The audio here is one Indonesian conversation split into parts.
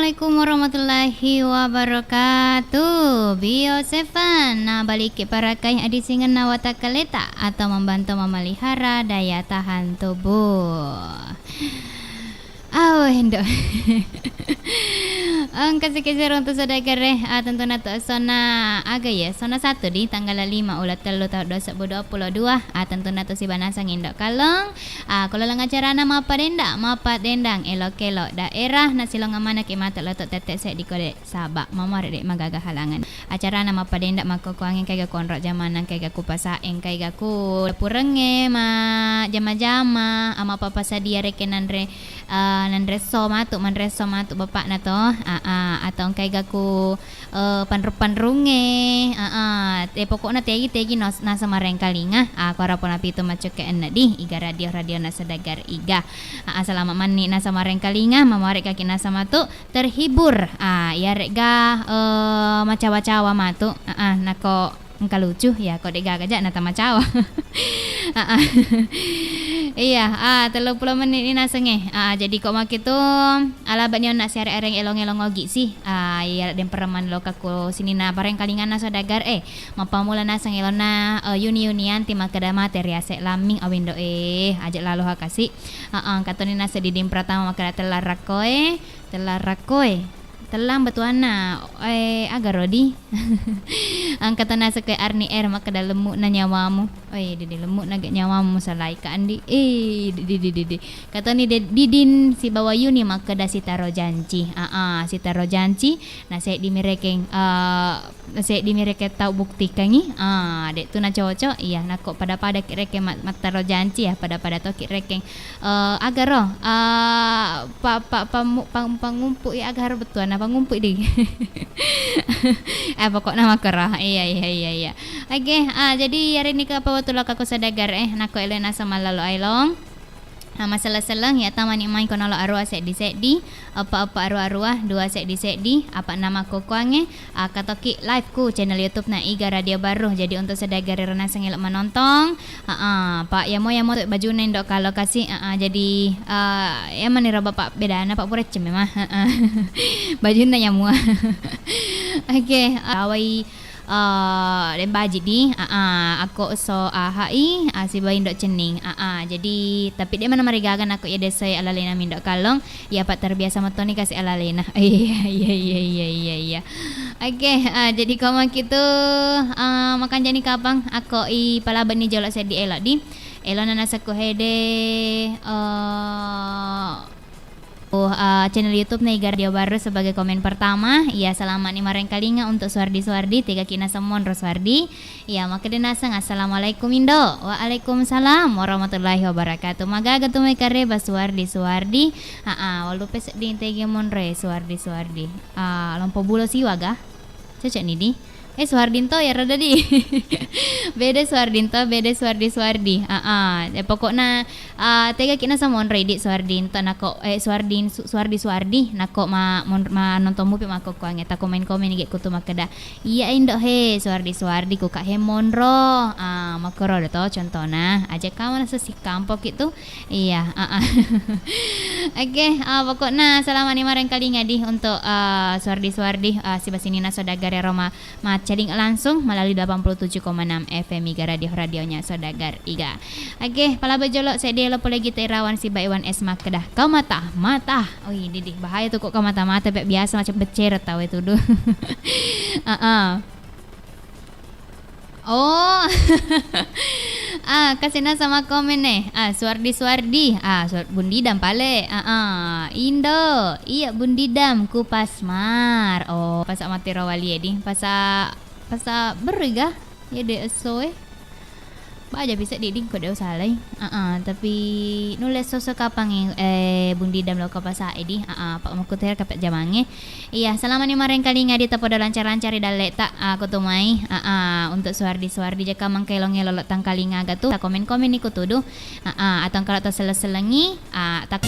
Assalamualaikum warahmatullahi wabarakatuh. Bio Seven, balik ke parakai adi singan nawata kaleta atau membantu memelihara daya tahan tubuh. Hendo. Ang kasi untuk saudagar tentu nato sona aga ya sona 1 di tanggal 5 ulat 3 tahun 2022 tentu nato si banasang indok kalong kalau lang acara nama mapa dendang elok daerah nasilong amana ke mata letok tetek sek di kode sabak mama rek magaga halangan acara nama padenda makokuangin kaya konrak jamanan kaya kupasaeng kaya ku purenge ma jama-jama ama papa sadia rekenan nandreso matu bapak na to atau kay gaku panrunge pokokna tegi nasa mareng kalinga ako ra po napito machuken na di iga radio na sadagar iga selama mani nasa mareng kalinga mamari kaki nasa matu terhibur yare ga macawa-cawa matu nako engka lucu ya kok dega aja nata macawa iya 30 menit ini nasenge jadi kok mak itu alabatnya nak siar ereng elong-elong ogi sih ya den pereman lo kaku sini na bareng kalingan na sadagar mapamula naseng elona uni-unian ti makada materi asek laming awindo ajak lalu hakasi katoni nasa di dim pratama makada telar rakoe telang betuana agar rodi angkatan nasa ke Arni maka dah lemuk na nyawamu didi lemuk na nyawamu salai ka andi didi kata ni didin si bawa yuni maka dah si taro janji na saya dimireke tau bukti kangi dek tu na cocok iya na kok pada kireke mat taro janji ya pada toki rekeng agar roh pangumpu agar betuana pangumpu di pokoknya makerah iya oke jadi hari ini ke apa waktu aku sadagar nako elena sama lalu ailong masalah selang ya tamani main kono lo arwah sek di apa arwah dua sek di apa nama kokuange katoki live ku channel YouTube na iga radio baru jadi untuk sadagar rena sengilok menonton pak ya mau baju nendok kalau kasih jadi ya manira bapak beda na pak purecem memang baju na mua oke awai dan baji di aku so hai si bayi ndok cening jadi tapi dia mana marigagan aku ya desai alalena mindok kalong ya pak terbiasa matoni kasih alalena iya oke jadi kamu gitu makan jani kapang aku palaban ni jolok saya di elok di elona nasaku hede channel YouTube Naiga Radio Baru sebagai komen pertama. Ya selamat nih mareng kalinga untuk Suardi tiga kina semon Roswardi. Ya maka dinasang assalamualaikum Indo. Waalaikumsalam warahmatullahi wabarakatuh. Magaga tumay kareba Suardi. Walau pes di tege monre Suardi. Lompo bulo siwaga. Cocok nih di. Suardinto ya rada di beda Suardinto Suardi ya pokoknya tega kina sama on ready Suardinto nako Suardi nako ma nonton movie mako kuange ta komen ge kutu makada iya indo Suardi ku kak monro makoro to contohna aja kamu nasa si kampok itu iya oke pokoknya selama 5 orang kali ngadi untuk Suardi si basinina sodagare Roma chatting langsung melalui 87,6 FM Iga radionya Sodagar Iga. Oke, pala bejolok saya dia lopo lagi Irawan si Baiwan S Makedah. Kau mata. Didi bahaya tuh kok kau mata biasa macam beceret tahu itu dulu. Kasih sama komen Suardi Bundidam pale Indo iya Bundidam ku pasmar pasa mati rawali di pasa beriga ya de soe aja bisa diding kode usalay tapi nulis sosok kapang Bundidam lo kapasa edi pak makuter kapet jamange iya selama ni mareng kali ngadi tapo da lancar-lancar dalet tak aku tumai untuk Suardi jaka mangkelong elolot tang kalinga gatu tak komen iku tuduh atau kalau tak seleselengi tak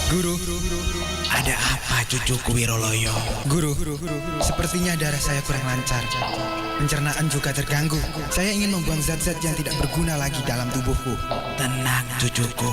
Guru, ada apa cucuku Wiroloyo? Guru, sepertinya darah saya kurang lancar. Pencernaan juga terganggu. Saya ingin membuang zat-zat yang tidak berguna lagi dalam tubuhku. Tenang cucuku,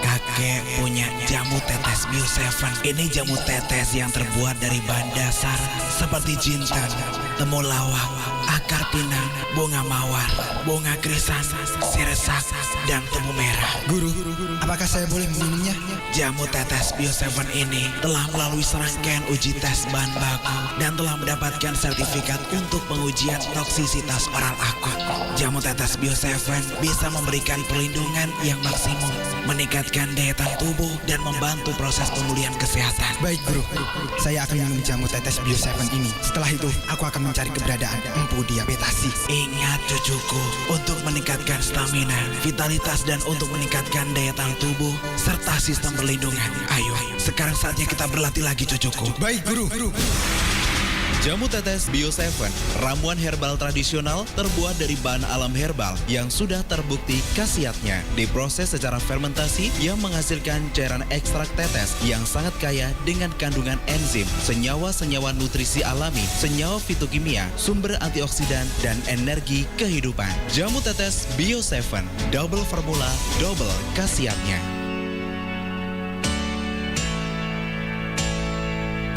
kakek punya jamu tetes Bio7. Ini jamu tetes yang terbuat dari bahan dasar seperti jintan, temulawak, akar pinang, bunga mawar, bunga krisan, siresak, dan tebu merah. Guru, apakah saya boleh meminumnya? Jamu tetes Bio7 ini telah melalui serangkaian uji tes bahan baku dan telah mendapatkan sertifikat untuk pengujian toksisitas oral akut. Jamu tetes Bio7 bisa memberikan perlindungan yang maksimum, meningkatkan daya tahan tubuh, dan membantu proses pemulihan kesehatan. Baik guru, saya akan minum jamu tetes Bio7 ini. Setelah itu, aku akan mencari keberadaan Empu Diabetasi. Ingat cucuku, untuk meningkatkan stamina, vitalitas, dan untuk meningkatkan daya tahan tubuh, serta sistem perlindungan. Ayo, sekarang saatnya kita berlatih lagi cucuku. Baik guru. Jamu tetes Bio7, ramuan herbal tradisional terbuat dari bahan alam herbal yang sudah terbukti khasiatnya. Diproses secara fermentasi yang menghasilkan cairan ekstrak tetes yang sangat kaya dengan kandungan enzim, senyawa-senyawa nutrisi alami, senyawa fitokimia, sumber antioksidan, dan energi kehidupan. Jamu tetes Bio7, double formula, double khasiatnya.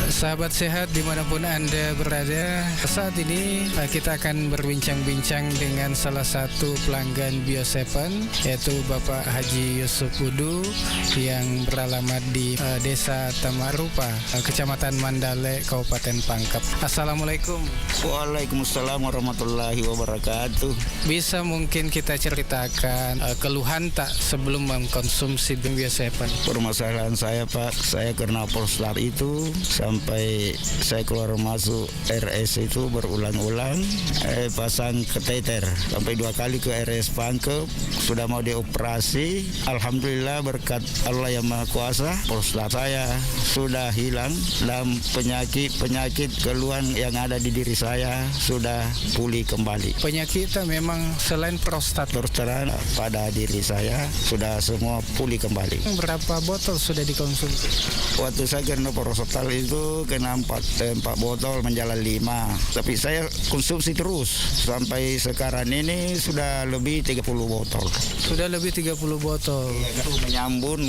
Sahabat sehat dimanapun Anda berada, saat ini kita akan berbincang-bincang dengan salah satu pelanggan Bio7, yaitu Bapak Haji Yusuf Udu yang beralamat di Desa Tamarupa, Kecamatan Mandale, Kabupaten Pangkep. Assalamualaikum. Waalaikumsalam warahmatullahi wabarakatuh. Bisa mungkin kita ceritakan keluhan tak sebelum mengkonsumsi Bio7? Permasalahan saya Pak, saya kena prostat itu sampai saya keluar masuk RS itu berulang-ulang, pasang kateter sampai 2 kali ke RS Pangkep, sudah mau dioperasi. Alhamdulillah berkat Allah yang Maha Kuasa, prostat saya sudah hilang dan penyakit keluhan yang ada di diri saya sudah pulih kembali. Penyakit memang selain prostat, Terus pada diri saya sudah semua pulih kembali. berapa botol sudah dikonsumsi? Waktu saya kena prostat itu kena 4 botol menjalan 5. Tapi saya konsumsi terus sampai sekarang ini sudah lebih 30 botol. Sudah lebih 30 botol. Itu menyambung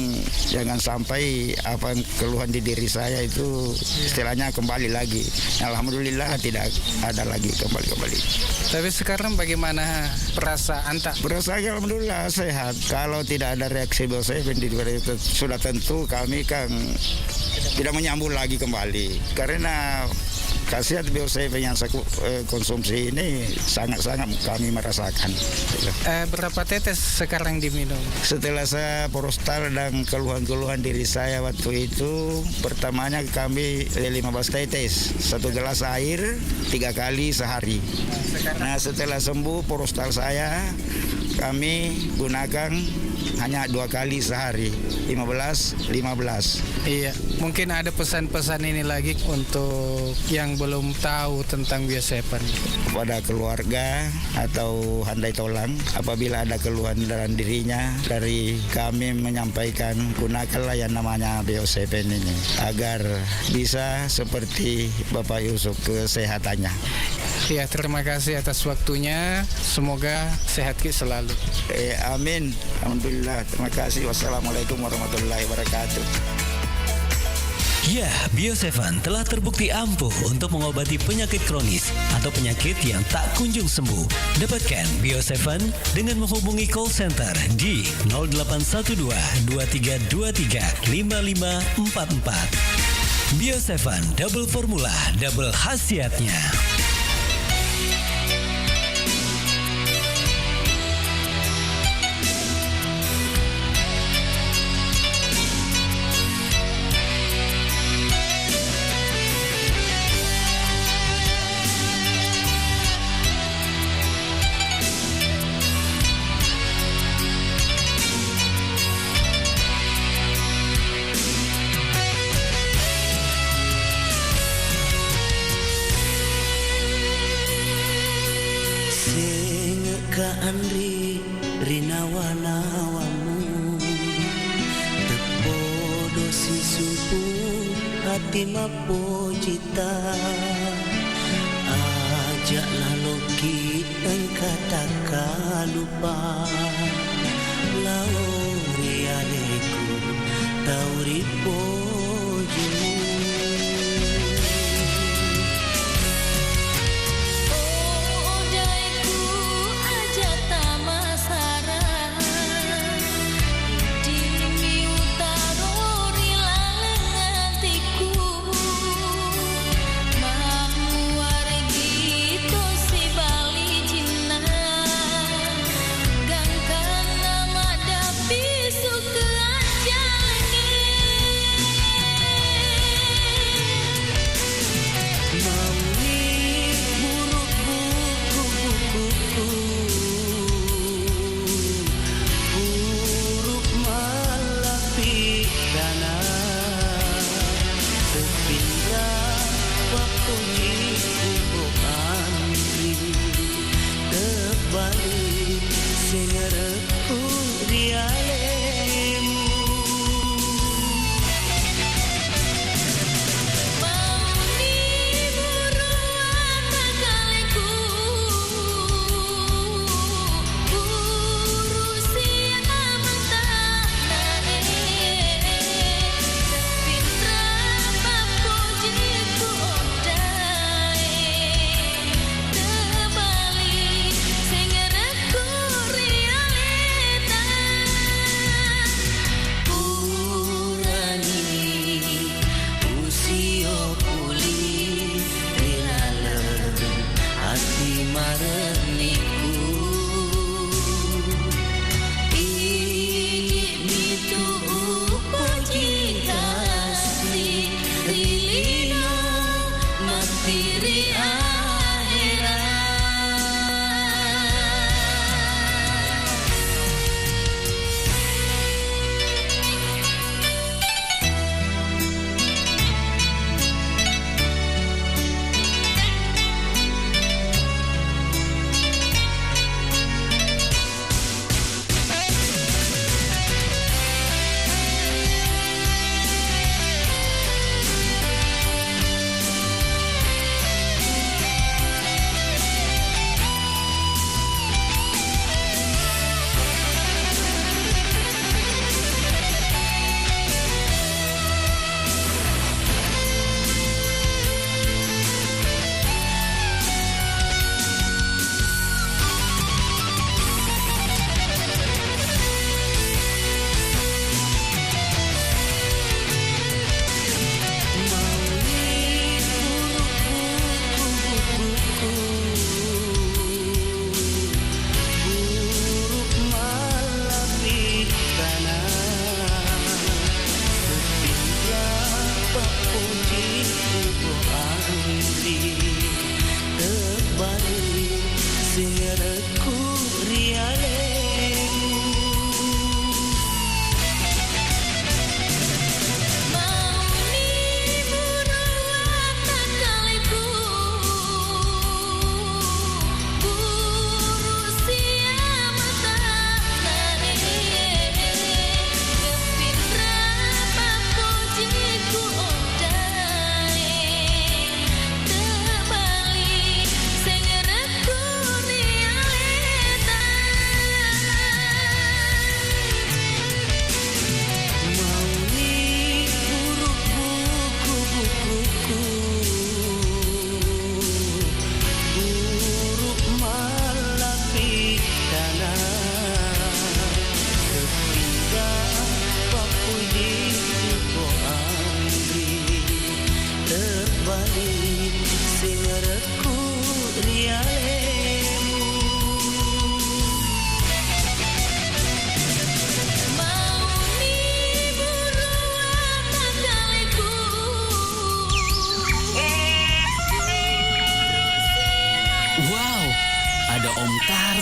jangan sampai apa keluhan di diri saya itu istilahnya kembali lagi. Alhamdulillah tidak ada lagi kembali. Tapi sekarang bagaimana perasaan tak? Berasa alhamdulillah sehat. Kalau tidak ada reaksi Bio7 itu sudah tentu kami kan tidak menyambung lagi kembali. Karena khasiat Bio7 yang saya konsumsi ini sangat-sangat kami merasakan. Berapa tetes sekarang diminum? Setelah saya prostat dan keluhan-keluhan diri saya waktu itu, pertamanya kami 15 tetes, 1 gelas air 3 kali sehari. Nah setelah sembuh prostat saya, kami gunakan hanya 2 kali sehari, 15. Iya, mungkin ada pesan-pesan ini lagi untuk yang belum tahu tentang Bio7. Kepada keluarga atau handai tolang, apabila ada keluhan dalam dirinya, dari kami menyampaikan gunakanlah yang namanya Bio7 ini agar bisa seperti Bapak Yusuf kesehatannya. Ya, terima kasih atas waktunya. Semoga sehat selalu. Amin. Alhamdulillah. Terima kasih. Wassalamualaikum warahmatullahi wabarakatuh. Ya, Bio7 telah terbukti ampuh untuk mengobati penyakit kronis atau penyakit yang tak kunjung sembuh. Dapatkan Bio7 dengan menghubungi call center di 0812 2323 5544. Bio7 double formula, double khasiatnya. hati mapojita ajaklah loki engkau takkan lupa lauri aleku tauri poju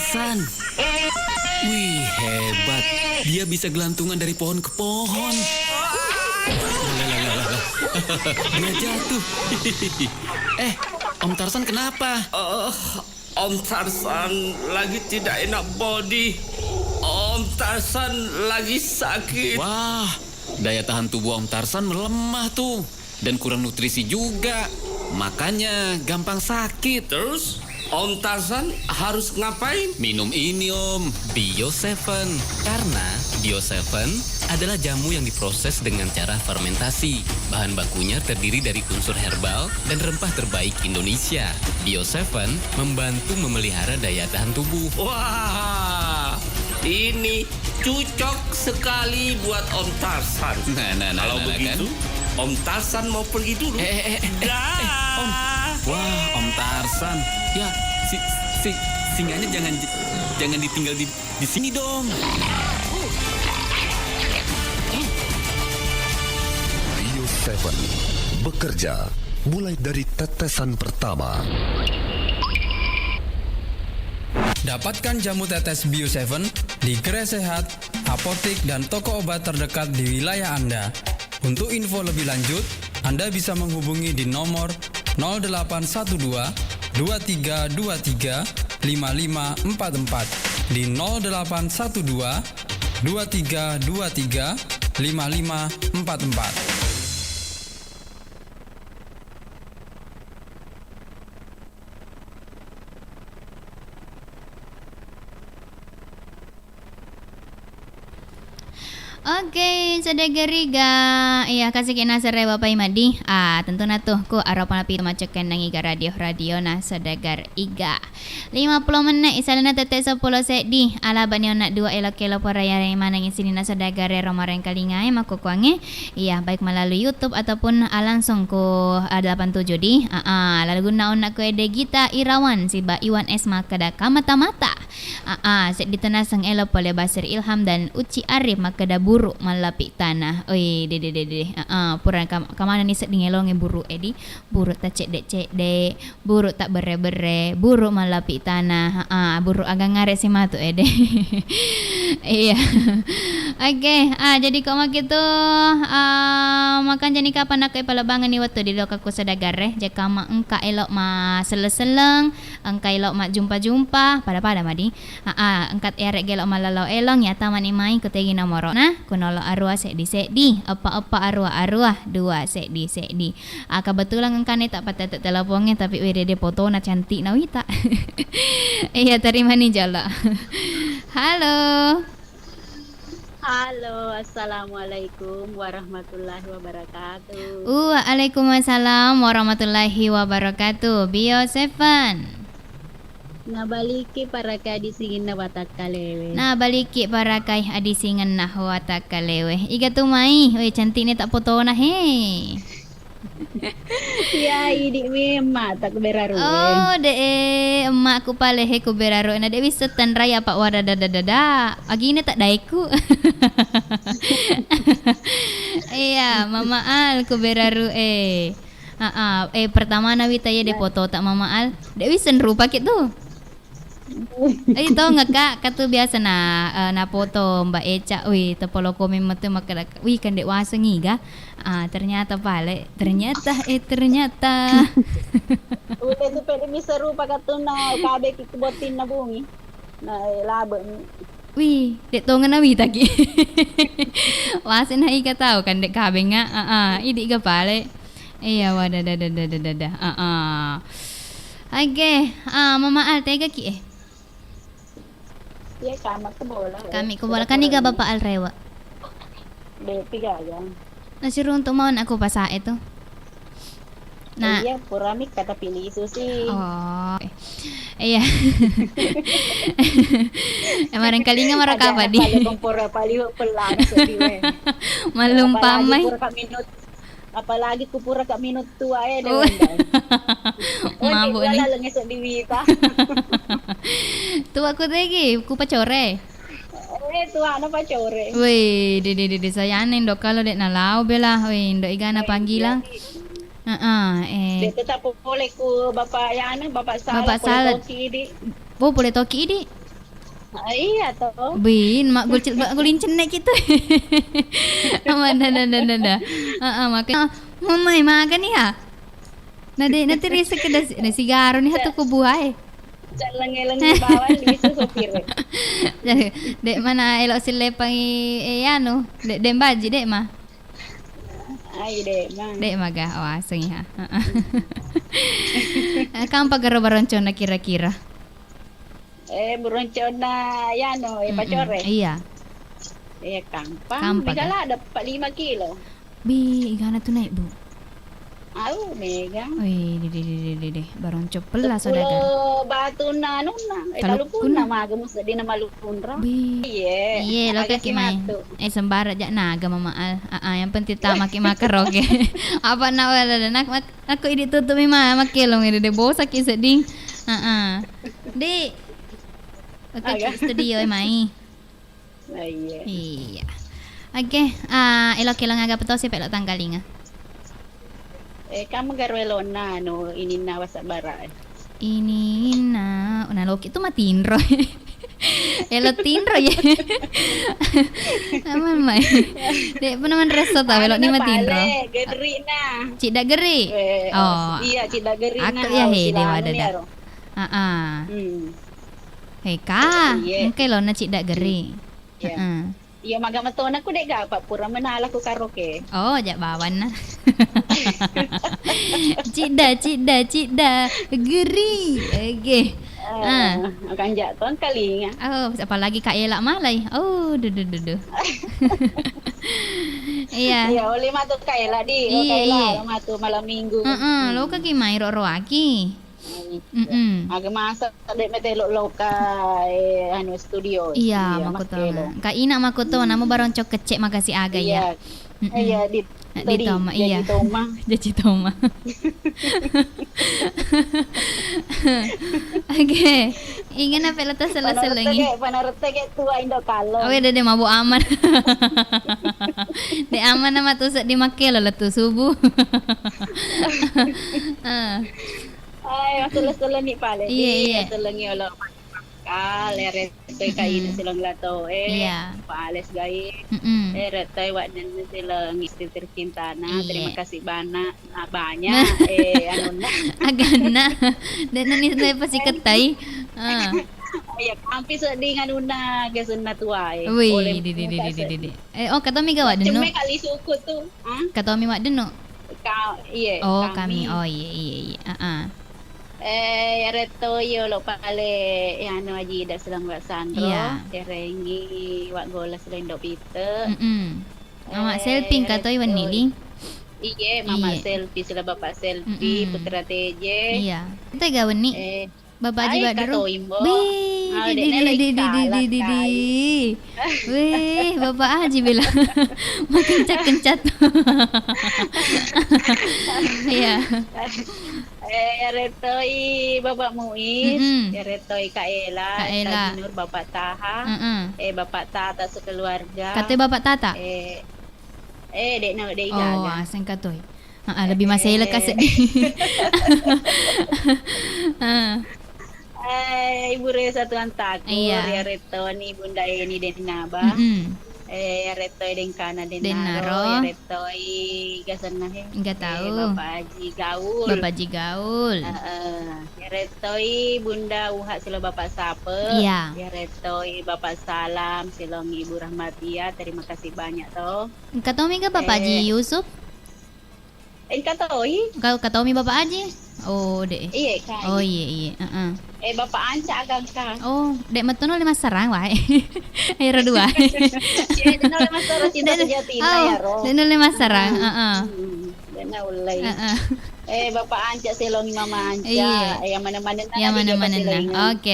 Tarzan. Wih, hebat. Dia bisa gelantungan dari pohon ke pohon. Dia jatuh. Om Tarzan kenapa? Om Tarzan lagi tidak enak body. Om Tarzan lagi sakit. Wah, daya tahan tubuh Om Tarzan melemah tuh. dan kurang nutrisi juga. Makanya gampang sakit. Terus Om Tarzan harus ngapain? Minum ini Om, Bio 7. Karena Bio 7 adalah jamu yang diproses dengan cara fermentasi. Bahan bakunya terdiri dari unsur herbal dan rempah terbaik Indonesia. Bio 7 membantu memelihara daya tahan tubuh. Wah, ini cocok sekali buat Om Tarzan. Kalau begitu, kan? Om Tarzan mau pergi dulu. Om. Wah, Om Tarzan. Ya, singanya jangan ditinggal di sini dong. Bio 7 bekerja mulai dari tetesan pertama. Dapatkan jamu tetes Bio 7 di Gerai Sehat, apotek dan toko obat terdekat di wilayah Anda. Untuk info lebih lanjut, Anda bisa menghubungi di nomor 0812 2323 5544 di 0812 2323 5544. Oke, sedegeriga. Iya, kasih kena sere Bapak Imadi. Tentu na tuh ku arapan api macekan nang iga radio na sedegar iga. 50 menit isalina tete 10 sedi. Ala banyo nak 2 elok-elok poraya yang mana ngisini na sedegar romareng kalingai makukuange. Iya, baik melalui YouTube ataupun langsung ku 87 di. Lalu gunaon nak ku ede Gita Irawan si Ba Iwan Esma kada kamata-mata. Set ditanasang elok oleh Basir Ilham dan Uci Arif makada buruk malapik tanah. Oi, dede. Puran kamana ni set dingelonge buruk edi. Buruk tak cek dek. Buruk tak bere-bere. Buruk malapik tanah. Buruk agak ngaret si matu ede. Iya. Oke, jadi kok mak itu makan jani kapan nak palabangan ni waktu di lokaku sadagare. Jika mak engka elok ma seleng-seleng, engka elok mak jumpa-jumpa pada madi. Engkat erek gelok malalau elong ya taman imai kutegi nomor. Nah, kunolo arwah sedi apa-apa arwah 2 sedi. Kebetulan engkane tak patah teleponnya tapi WDD foto na cantik na wita. Iya, terima nih jala. Halo, assalamualaikum warahmatullahi wabarakatuh. Waalaikumsalam warahmatullahi wabarakatuh. Bio 7. Nabaliki para kay adisingin na watak kalewe. Nabaliki para kay adisingan na watak kalewe. Iga tumay. Uy, cantik ni tak foto na he. Ya, ini emak tak beraro. Oh, emak ku palehe ku beraro. Na de wisetan raya pak wada dada. Agine tak daiku. Iya, mama al ku beraro pertama na witaya de foto tak mama al. De wisen rupa gitu. Ito nga katu biasa na foto Mbak Eca, tapolo komen mo to makada, kan dek wasa ngiga. Ternyata Udah itu pwede bisa rupa katu na kabe kikubotin na bungi. Na laban. Dek tongan na taki. Wasa na ika tau kan dek kabe nga. Idi ka pale. Iya wada. Oke, Mama Al tega ki Ya kami ko bola kan iga Bapak Alrewa. Tiga aja. Nasiru untuk mau aku pasa itu. Nah, iya puramik kata pilih itu sih. Oh. Iya. Kemarin kalinya marah apa di? Kalau pura palio pelang sediwe. Malum pamai. Apalagi kupura kak minut tua Mabuk ni. Wala lang sa diwita. Tua ko degi, ku pacore. Tua na pacore. Wih, de sayanin do kalau dek nalau bela, wih, do igana panggilang. Tetap boleh ku bapak yang bapak salah. Bapak salah. Oh, boleh toki di. Iya toh. Bin, mak gulin cenek gitu. Dah. Makanya mamai makan nih ya. Nanti risa ke sigaro nih hatu kubuai. Jalan-jalan bawah bisa sopir. Jadi, dek mana elok silepang dek dembaji dek mah. Ay, dek bang. Dek maga, oh asing ha. Kang pagaro baroncon na kira-kira. Beroncon na yan o, pacore. Iya. Kampang. Megala ada 45 kilo. Bi, igana tu naik bu. Au, mega. Wih, deh, baroncon pelas saudara. Batu na nuna. Talupun na maga musa di na malupun ra. Iya, lo kaki mai. Sembara jak naga mama al. Yang penting tak maki makaroke. Apa nak wala nak aku ini tutup mama makelong ini deh bos sakit seding. Dek. Oke, studio mai. Iya. Oke, elok agak betul sih pelok tanggalinga. Kamu garwelona no ini na wasabara. Ini na loki itu matiin roy. Elo tinro ya. Aman mai. Dek penaman resto ta belok ni matiin ro. Geri na. Cik dak geri. Oh. Iya, cik dak geri na. Aku ya he dewa dadak. Hei ka, mungkin lo na cik dak geri. Iya maga maton aku dek gak pura menala ku karaoke. Oh, jak bawan na. Cik dah geri. Okey. Akan jatuh kali ya. Oh, apalagi Kak Elak malai. Oh, duh. Iya. Iya, oleh matu Kak Elak di. Iya. Matu malam minggu. Lo ka kimai ro aki. Agak masak dek metelok loka anu studio. Iya, makoto. Kak Ina makoto nama baroncok kecek makasih aga ya. Iya, di Toma, iya. Jadi Toma. Oke. Ingin apa letas selengi. Panarete ke tua Indo kalau. Oh, deh mabuk aman. Dek aman nama tusuk di makel letu subuh. Ay, masuk-masuk ni pale. Iya. Selengi olah eret toy kain silang lato paales gay eret toy wak dan silang istri tercinta na terima kasih banyak anu na agana dan nani pasti ketai ya kampi seding anu na gesun na tuai wih di oh kata mi gawat denu cuma kali suku tu kata mi wak denu iya oh kami oh iya reto yo lo pale anu aji dak sedang buat sandro terengi wak gola sedang dok pite mama selfie katoi wan nili iya mama selfie sila bapak selfie putra teje iya kita gawen ni bapak aji wak dulu wih bapak aji bilang makin kencat iya retoi bapak Muiz, retoi Kak Ela, Kak Nur bapak Taha, bapak Tata sekeluarga. Katanya bapak Tata? Dek nak dek Iga. Oh, asing katoi. Lebih masih lekas sedih. Ibu Reza Tuan Takur, ya retoni bunda ini dan Naba. Retoi den kana den naro retoi gasan he enggak tahu Bapak Haji Gaul retoi bunda uha silo bapak sape ya retoi bapak salam silong ibu Rahmatia terima kasih banyak toh katomi ke Bapak Haji Yusuf katomi Bapak Haji dek iya kan iya bapak Anca agang ka oh dek metono 5 serang wae air dua dek 5 serang cinta sejati ya ro dek 5 serang dek ulai bapak Anca selongi mama Anca yang mana-mana oke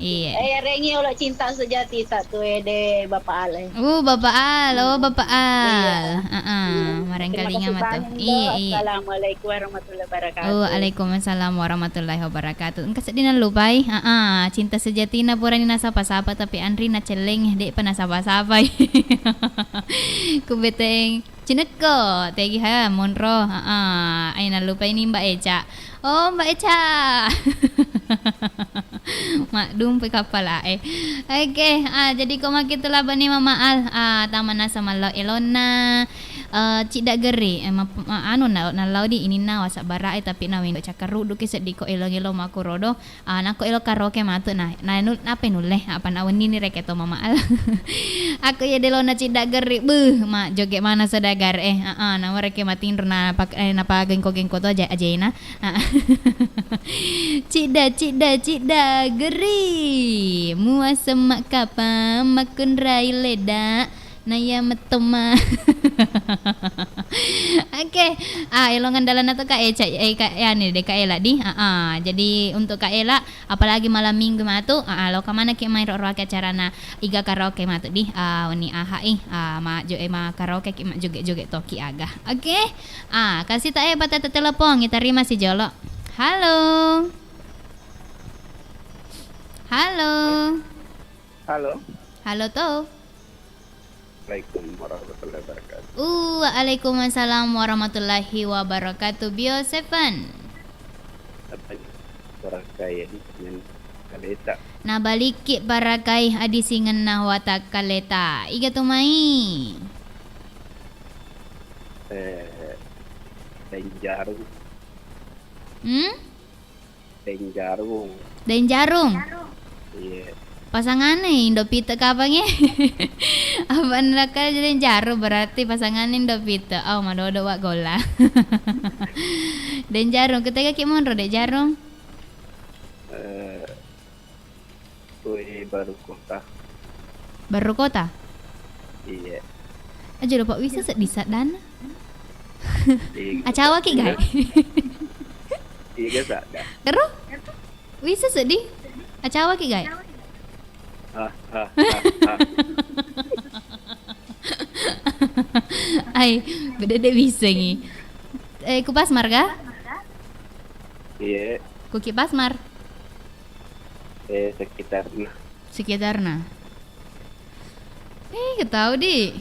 iya rengi oleh cinta sejati satu de bapak Ale bapak Al marang kalinga mato iya assalamualaikum warahmatullahi wabarakatuh waalaikumsalam warahmatullahi wabarakatuh engka sedina lupai cinta sejati na pura ni nasapa-sapa tapi Andri na celeng dek pa nasapa-sapa kubeteng Cineko, tegi ha monro. Ay nalupa ini Mbak Eca. Oh Mbak Eca. Makdum pe kapal Oke, jadi koma kita lah bani Mama Al. Taman sama lo Elona. Cidak geri anu na lau di ini na wasak barai tapi na windo cakaru duki sediko elo maku rodo nako elo karaoke matu na apa nuleh apa na wani ni reketo mama al aku ya delo na cidak geri mak joget mana sedagar na mereka matin na gengko to aja na cidak geri muas semak kapa makun rai leda Naya metoma. Oke. Elongan dalan atau Kak Eca nih deh Kak Ela di. Jadi untuk Kak Ela apalagi malam minggu matu lo kemana ke main roke acarana iga karaoke matu di wani ma karaoke ki ma joget-joget toki aga. Oke. Kasih tak bata telepon kita terima si Jolo. Halo. Halo. Halo. Halo toh. Assalamualaikum warahmatullahi wabarakatuh. Waalaikumsalam warahmatullahi wabarakatuh. Bio 7. Orang kaya dengan kaleta. Na baliki barakai adi singan na watak kaleta. Iga tumai. Denjarung. Denjarung. Denjarung. Iya. Pasangannya Indopita kapangnya. Apa nakal jadi jaro berarti pasangannya Indopita. Madodo wak gola. Dan jarung ketika ki monro dek jarung. Baru kota. Baru kota. Iya. Aja lupa wisa sedisat dan. Acawa ki gai. Iya sada. Terus? Wisa sedih. Acawa ki gai. Ay, beda deh bisa nih. Kupas marga? Iya. Kuki pasmar? Sekitarnya. Sekitarnya. Ketahu di.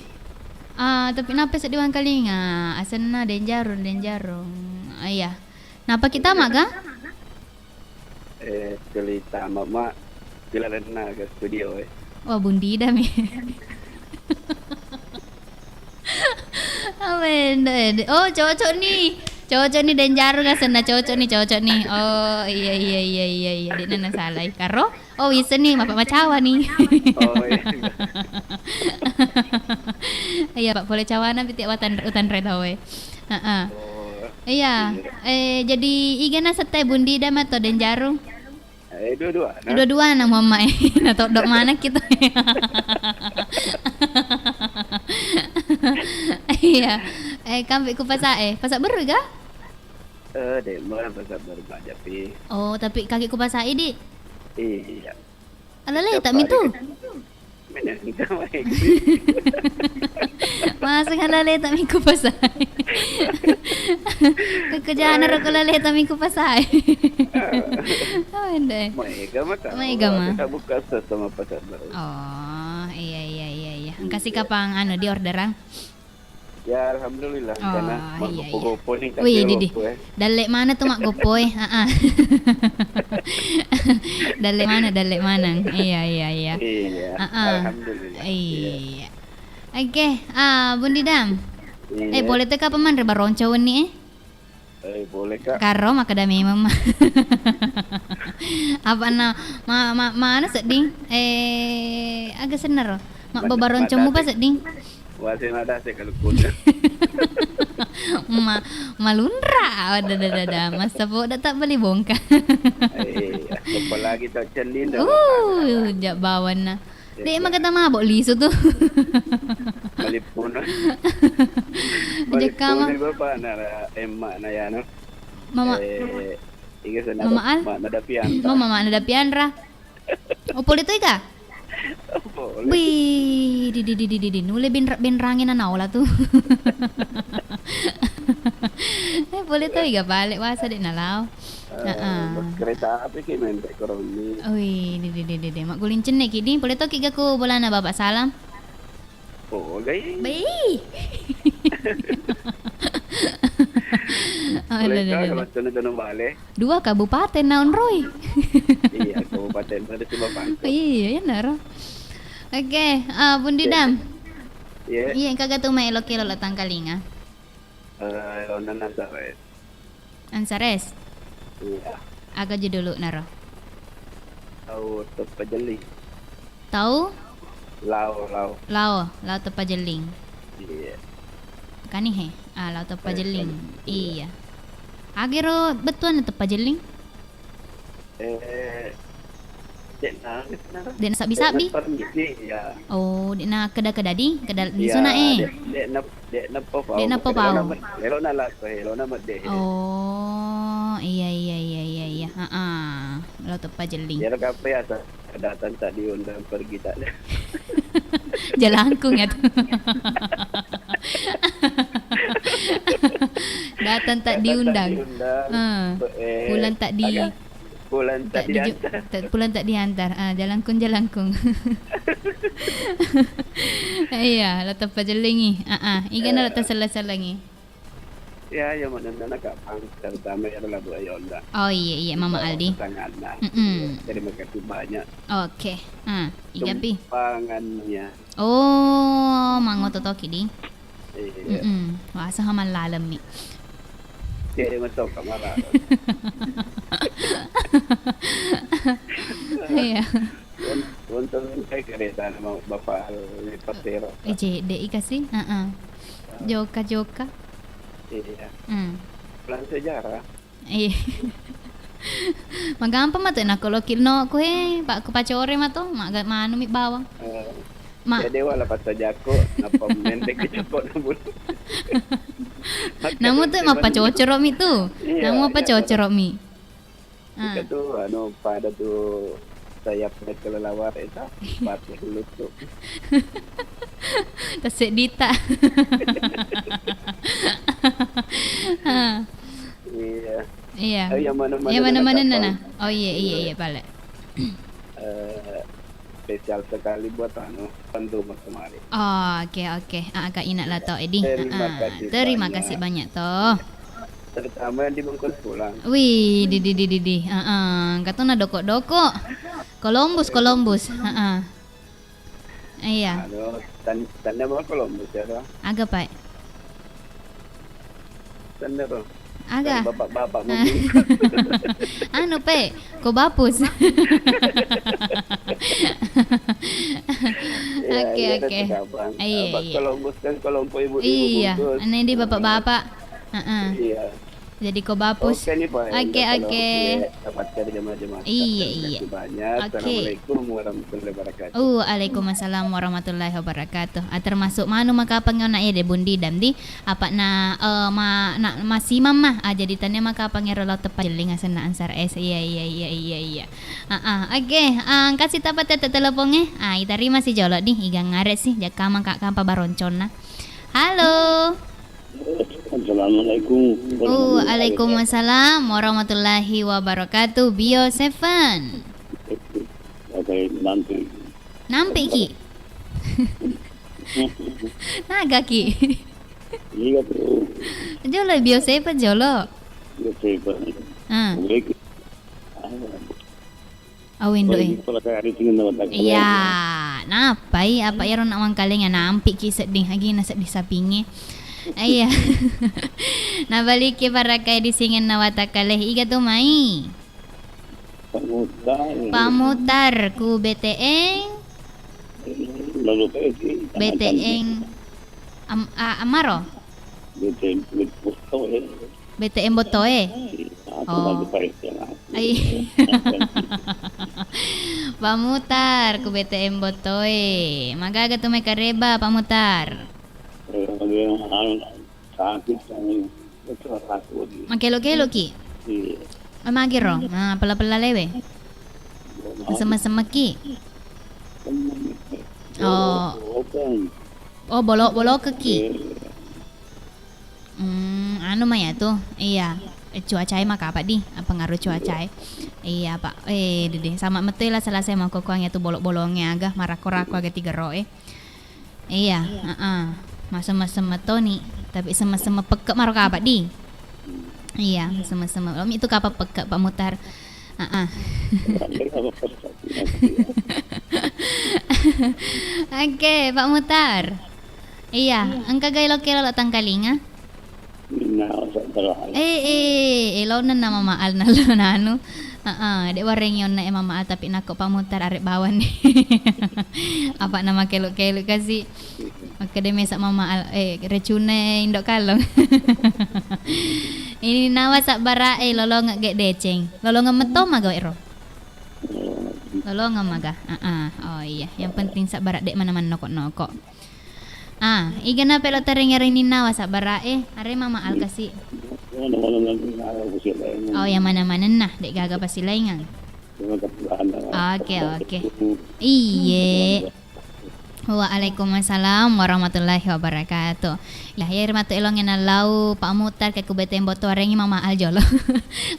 Tapi napa sedih wang kali nga? Asana denjarung. Iya. Napa kita maga? Cerita mama. Jalan ke studio Wah bundi dah mi. Oh cocok nih dan jarung asana cocok nih. Oh iya di nana salah karo. Oh bisa nih bapak macawa nih. Oh iya. Iya pak boleh cawana tiap utan redawe. Iya. Jadi igana sete bundi dah mato dan jarung. Dua-dua nang mama atau dok mana kita. Iya. Kambing ku pasak baru ga? Demar pasak baru aja pi. Oh, tapi kaki ku pasak di. Iya. Alale tak mintu. Mana kita main. Masih alale tak minggu pasak. Kekerjaan rok alale tak minggu pasak. Maiga mah. Kita buka sama pasar baru. Oh, iya. Kasih kapang di orderan. Ya alhamdulillah karena mak gopo nih tak kira. Dalek mana tuh mak gopo Dalek mana? Iya. Alhamdulillah. Iya. Oke, Bundi Dam. Boleh teka paman reba roncawan nih boleh Kak. Karo makadami mama. Apa mana seding? Agak sener. Mak babaroncamu pa seding. Wasin ada saya kalau kuda. Malundra. Ada. Masa po tak beli bongkar. Apa lagi tak cendin. Jak bawan na. Dek emang kata mabok lisu tuh. Malipun. Jeka mah. Bapak nara emak na ya no. Mama. Mama Al. Mama nadapian ra. Opo dito ika? Wih, di nule bin rangin na naula tuh. Boleh tuh iga balik wasa di nalau. Kereta api ki main ekonomi. Wih, di mak gulincen nek kidi. Boleh tuh kiga ku bolana bapak salam. Boleh. Baik. Boleh kalau balik. 2 kabupaten naon Roy. Iya, kabupaten pada si bapak. Iya, ya naro. Oke, Bundi Dam. Iya. Iya, kagak tuh may elok-elok latang kalinga. Lona Nazaret. Ansares. Iya. Agak je dulu naro. Tahu tepajeling. Tahu? Lao. Lao tepajeling. Iya. Kani he? Lao tepajeling. Iya. Agero betuan tepajeling. Dek nak sabi. Ya. Oh, dek nak keda di sana Dek napa pau. Dek napa pau. Lelo na la ko, lelo na made. Oh, iya. Lao tepajeling. Ya apa ya datang tak diundang pergi tak ada. Jalangkung ya tuh. Datang tak diundang. Pulang tak di pulang tak diantar. Jalangkung. Iya, la tepajeling ikan la terselang-selangi. Ya, yang mana nak kapang terutama adalah Bu Ayonda. Oh iya Mama Aldi. Terima kasih banyak. Oke. Iga pi. Pangannya. Oh, mango totoki di. Iya. Wah, sama lalam ni. Dia masuk kamar. Iya. Untuk saya kereta nama Bapak Pasero. Dek kasih. Joka. Iya. Pelan sejarah. Iya. Magampang mah tu nak kalau kilno ko pak kepacore mah tu mak manu mi bawang. Jadi wala pasal jako napa mendek cepot nabul. Namu tu apa cocoro mi tu? Namu apa cocoro mi? Itu pada tu sayap kelelawar itu patih lutut. Tasik dita. Iya. Yang mana nana? Oh iya balik. Spesial sekali buat pentu kemarin. Oh, oke. Agak ingat lah toh Edi. Terima kasih banyak toh. Terutama yang dibungkus pulang. Wih, di. Kata na doko. Columbus. Iya. Tanda mau Columbus ya toh? Agak pak. Tanda toh. Agak. Bapak mau. Pe, ko bapus. Oke. Iya. Columbus kan Kolombo ibu-ibu. Iya, ane di bapak-bapak. Iya. Jadi ko bapus. Oke. Dapatkan jemaah-jemaah. Iya. Banyak. Assalamualaikum warahmatullahi wabarakatuh. Waalaikumsalam warahmatullahi wabarakatuh. Termasuk manu maka pangona ya de bundi damdi apa na masih mama jadi tanya maka pangero lo tepajeling asana ansar es. Iya. Oke. Kasih tapat teleponnya. Itari masih jolok nih iga ngaret sih jaka maka kampa baroncona. Halo. Assalamualaikum. Waalaikumsalam warahmatullahi wabarakatuh. Bio 7. Oke, Nampi ki. Naga ki. Iya tuh. Jolo Bio 7 jolo. Bio 7. Awindo iya, napai apa ya ron awang kaleng nampi ki sedih lagi na sedih sapinge. Iya. Nabalik ke para kay disingin na watakaleh iga tumai. Pamutar ku BTeng. BTeng Amaro. BTM Botoe. Oh. Ay. Pamutar ku BTM Botoe. Magaga tumay kareba pamutar. Makelo-kelo ki. Magiro. Pala-pala lewe. Sama-sama ki. Oh, bolok-bolok ke ki. Ano maya tuh? Iya. Cuaca mah apa di? Pengaruh cuaca. Iya, Pak. Dede sama metu lah salah saya mau kokoangnya tuh bolok-bolongnya agak marako-rako agak 3 roe. Iya, Masa-masa nih, tapi sama-sama pekek marok apa di? Iya, sama-sama. Om itu apa pekek Pak Mutar? Oke, Pak Mutar. Iya, angka gay lo kelo lo tangkalinga. Elo na mama maal na lo na ano. Dek wareng yon na mama maal tapi nako pamutar arek bawan. Apa nama kelo-kelo kasi. Akademi sak mama maal recune indok kalong. Ini nawa sak bara lolo ngek deceng. Lolo ngemeto maga ero. Lolo ngamaga. Oh iya, yang penting sak bara dek mana-mana nokok-nokok. Iga na pelo terengere ni nawa sak bara are mama maal kasi. Oh, yang mana-mana nah, dek gaga pasti laingan. Oke. Iye. Waalaikumsalam warahmatullahi wabarakatuh. Lahir matu elongnya nalau pak mutar ke kubeten boto rengi mama aljolo.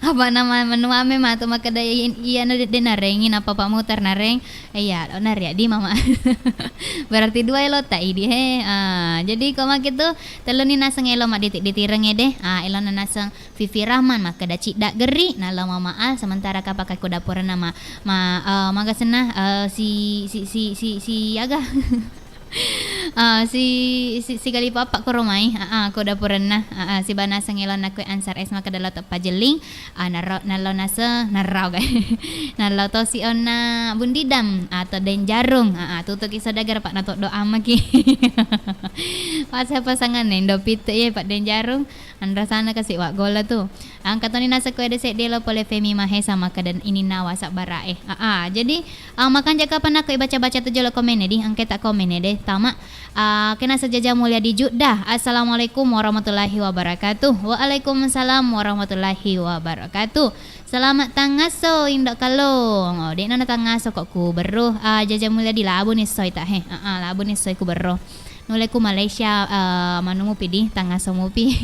Apa nama menuame matu maka daya iya na de narengin apa pak mutar nareng. Iya, onar ya di mama. Berarti dua elo tak idi jadi koma gitu teluni naseng elo mak ditireng deh. Elo naseng Vivi Rahman maka da cik dak geri nalau mama al sementara kapak aku dapur nama maga senah si aga. Si kali papa ko romay ko dapuran na si bana sangilon na ko ansar es maka dalaw pajeling nalaw nasa naraw nalaw to si on na bundidam atau den jarung tutok isa dagar pak nato do amaki pas pasangan ndo pito ye pak den jarung andra sana kasi wa gola tu ang katoni nasa ko de delo pole femi mahesa maka dan ini nawa sak barae jadi makan jaga pan aku baca-baca tu jolo komen di angket tak komen deh tama kena sejaja mulia di Jeddah. Assalamualaikum warahmatullahi wabarakatuh. Waalaikumsalam warahmatullahi wabarakatuh. Selamat tangaso indok kalong. Dek nana tangaso kok ku beruh jaja mulia di labu ni soy tak labu ni soy ku beruh. Nulai ku Malaysia manumu pidi tangaso mupi.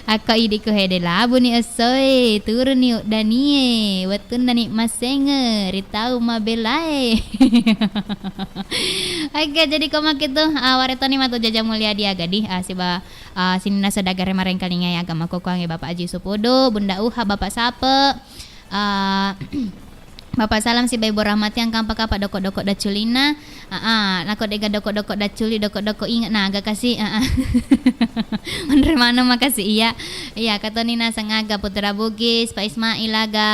Ako idi ko hede labu ni asoy turun ni danie wetun dani masenge ritau mabelae. Oke jadi koma gitu waretoni matu jaja mulia dia gadi siba sini nasa dagare mareng kalinga ya agama kokoange Bapak Haji Supodo Bunda Uha Bapak Sape Bapak salam si Ibu Rahmati yang kampak doko-doko daculina. Nako dega doko-doko daculi doko-doko ingat agak kasih. Bener mana makasih iya kata Nina Sengaga Putra Bugis Pak Ismail aga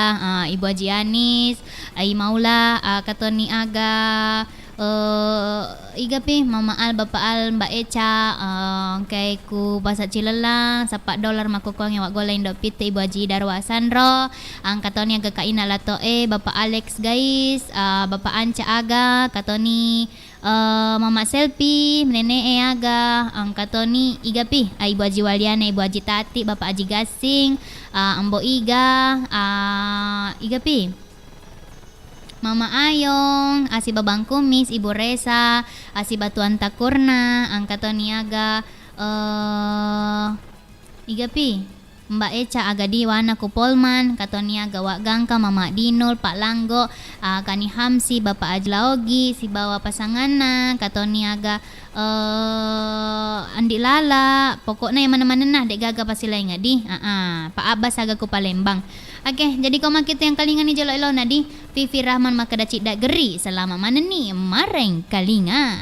Ibu Haji Anis Ai Maula kata ni aga igapi Mama Al Bapak Al Mbak Eca kay ku Pasat Cilelang $4 makukong yang wak golay indok pite Ibu Haji Darwa Sandro ang katoni aga kaina lato Bapak Alex guys Bapak Anca aga katoni Mama Selfie Nene aga ang katoni igapi Ibu Haji Waliana Ibu Haji Tati Bapak Haji Gasing Ambo Iga igapi Mama Ayong, si Babang Kumis, Ibu Resa, si Batuan Takurna, angkat niaga, igapi, Mbak Eca aga Diwana Kupolman, katoniaga Wak Gangka, Mama Dinul, Pak Langgo, Kani Hamsi, Bapak Ajlaogi, si bawa pasanganna, katoniaga Andi Lala, pokoknya yang mana-mana nah dek gaga pasti lain ngadi, Pak Abbas aga ku Palembang. Oke, jadi koma kita yang kalingan ni jolo elo nadi Vivi Rahman maka da cik dak geri selama mana ni mareng kalinga.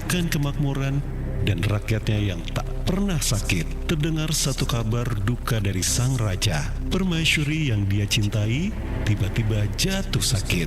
menumbuhkan kemakmuran dan rakyatnya yang tak pernah sakit. Terdengar satu kabar duka dari sang raja. Permaisuri yang dia cintai tiba-tiba jatuh sakit.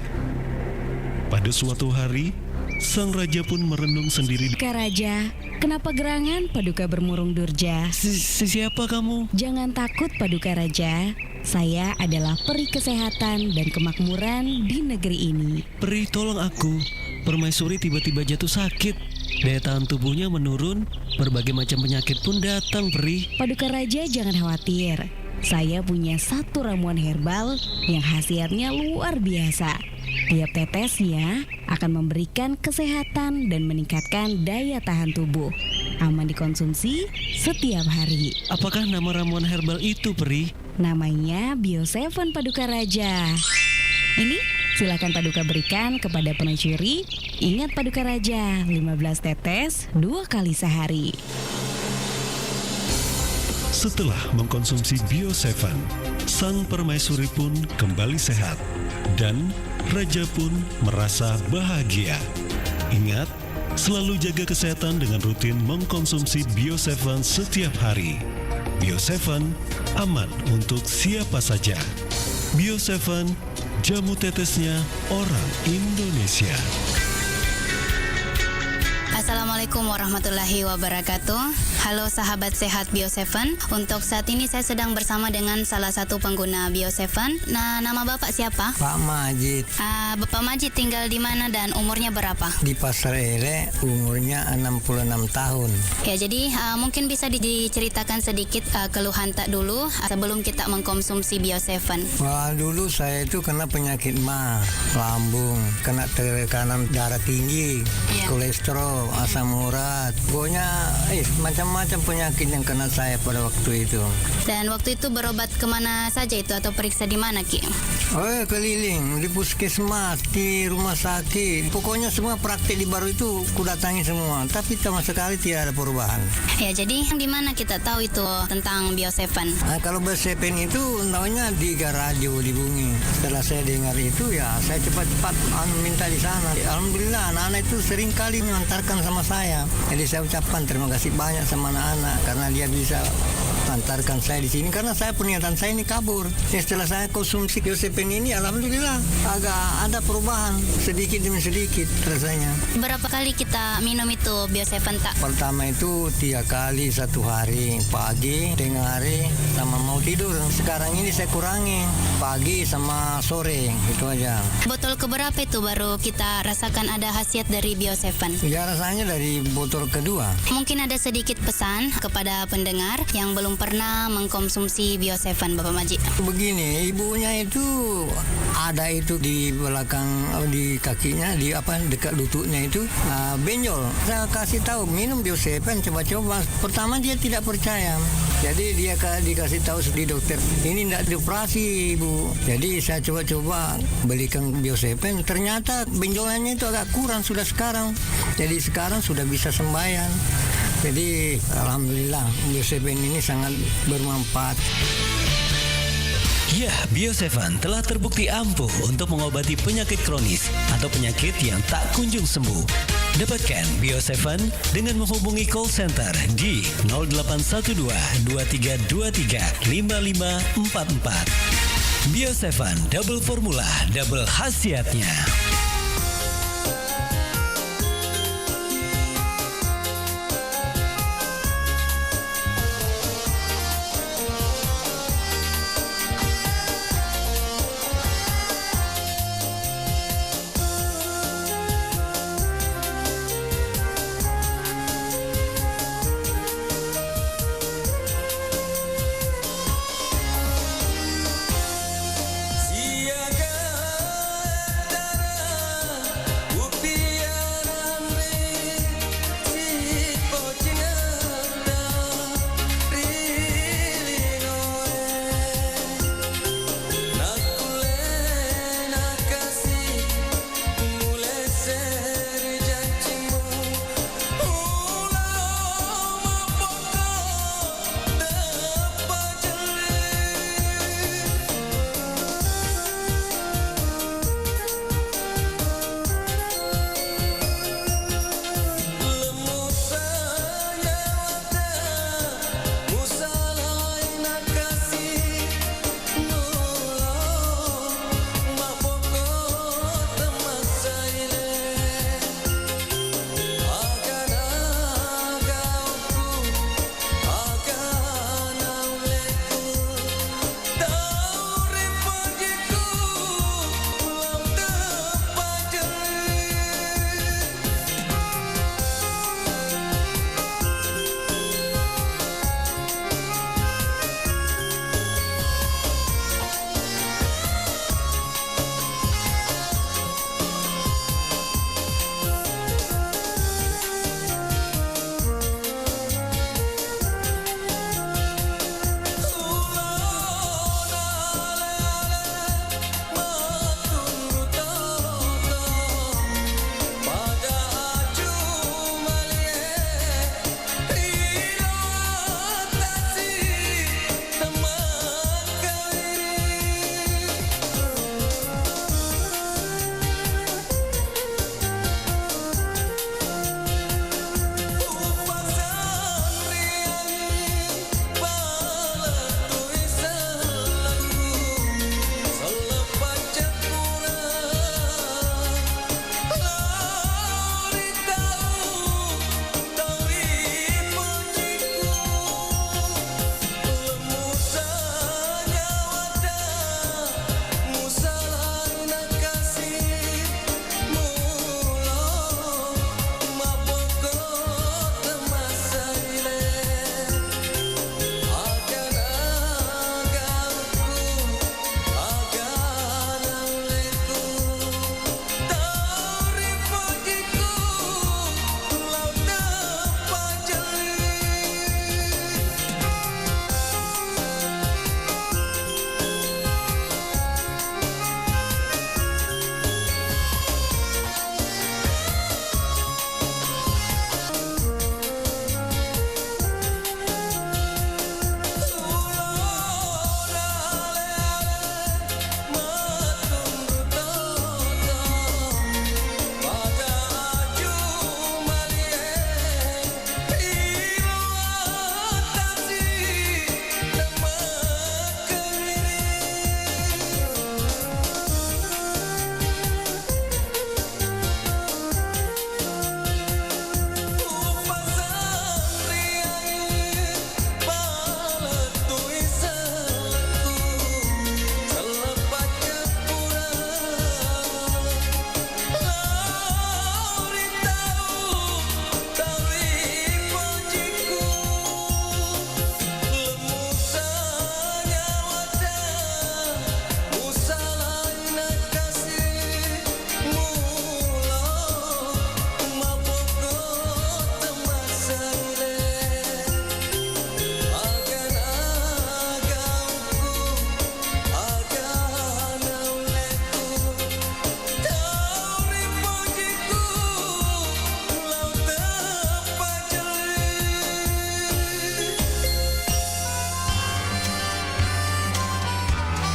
Pada suatu hari, sang raja pun merenung sendiri. Kak Raja, kenapa gerangan Paduka bermurung durja? Siapa kamu? Jangan takut Paduka Raja. Saya adalah peri kesehatan dan kemakmuran di negeri ini. Peri, tolong aku. Permaisuri tiba-tiba jatuh sakit. Daya tahan tubuhnya menurun. Berbagai macam penyakit pun datang, Peri. Paduka Raja jangan khawatir. Saya punya satu ramuan herbal yang khasiatnya luar biasa. Tiap tetesnya akan memberikan kesehatan dan meningkatkan daya tahan tubuh. Aman dikonsumsi setiap hari. Apakah nama ramuan herbal itu, Peri? Namanya Bio7 Paduka Raja. Ini silakan Paduka berikan kepada permaisuri. Ingat Paduka Raja, 15 tetes 2 kali sehari. Setelah mengkonsumsi Bio7, sang permaisuri pun kembali sehat dan raja pun merasa bahagia. Ingat, selalu jaga kesehatan dengan rutin mengkonsumsi Bio7 setiap hari. Bio7 aman untuk siapa saja. Bio7, jamu tetesnya orang Indonesia. Assalamualaikum warahmatullahi wabarakatuh. Halo sahabat sehat Bio7. Untuk saat ini saya sedang bersama dengan salah satu pengguna Bio7. Nah, nama Bapak siapa? Pak Majid. Bapak Majid tinggal di mana dan umurnya berapa? Di Pasar Ele, umurnya 66 tahun. Ya, jadi mungkin bisa diceritakan sedikit keluhan tak dulu sebelum kita mengkonsumsi Bio7. Wah, dulu saya itu kena penyakit mah, lambung, kena tekanan darah tinggi, kolesterol, asam urat, pokoknya macam-macam penyakit yang kena saya pada waktu itu. Dan waktu itu berobat kemana saja itu atau periksa di mana, Ki? Keliling di puskesmas, di rumah sakit, pokoknya semua praktik di baru itu kudatangi semua, tapi sama sekali tidak ada perubahan. Ya, jadi di mana kita tahu itu tentang Bio7? Kalau Bio7 itu namanya di radio di Bumi. Setelah saya dengar itu, ya saya cepat-cepat minta di sana. Alhamdulillah anak-anak itu sering kali mengantarkan sama saya. Jadi saya ucapkan terima kasih banyak sama anak-anak karena dia bisa antarkan saya di sini karena saya pernyataan saya ini kabur. Setelah saya konsumsi Bio7 ini, alhamdulillah agak ada perubahan sedikit demi sedikit rasanya. Berapa kali kita minum itu Bio7 tak? Pertama itu 3 kali satu hari, pagi, tengah hari, sama mau tidur. Sekarang ini saya kurangi pagi sama sore, itu aja. Botol keberapa itu baru kita rasakan ada khasiat dari Bio7? Ya, rasanya dari botol kedua. Mungkin ada sedikit pesan kepada pendengar yang belum pernah mengkonsumsi Bio7, Bapak Majid. Begini, ibunya itu ada itu di belakang, di kakinya, di dekat lututnya itu benjol. Saya kasih tahu minum Bio7, coba-coba. Pertama dia tidak percaya, jadi dia dikasih tahu di dokter ini tidak dioperasi, Ibu. Jadi saya coba-coba belikan Bio7, ternyata benjolannya itu agak kurang sudah sekarang. Jadi sekarang sudah bisa sembahyang. Jadi alhamdulillah Bio7 ini sangat bermanfaat. Ya, Bio7 telah terbukti ampuh untuk mengobati penyakit kronis atau penyakit yang tak kunjung sembuh. Dapatkan Bio7 dengan menghubungi call center di 0812 2323 5544. Bio7 double formula, double khasiatnya.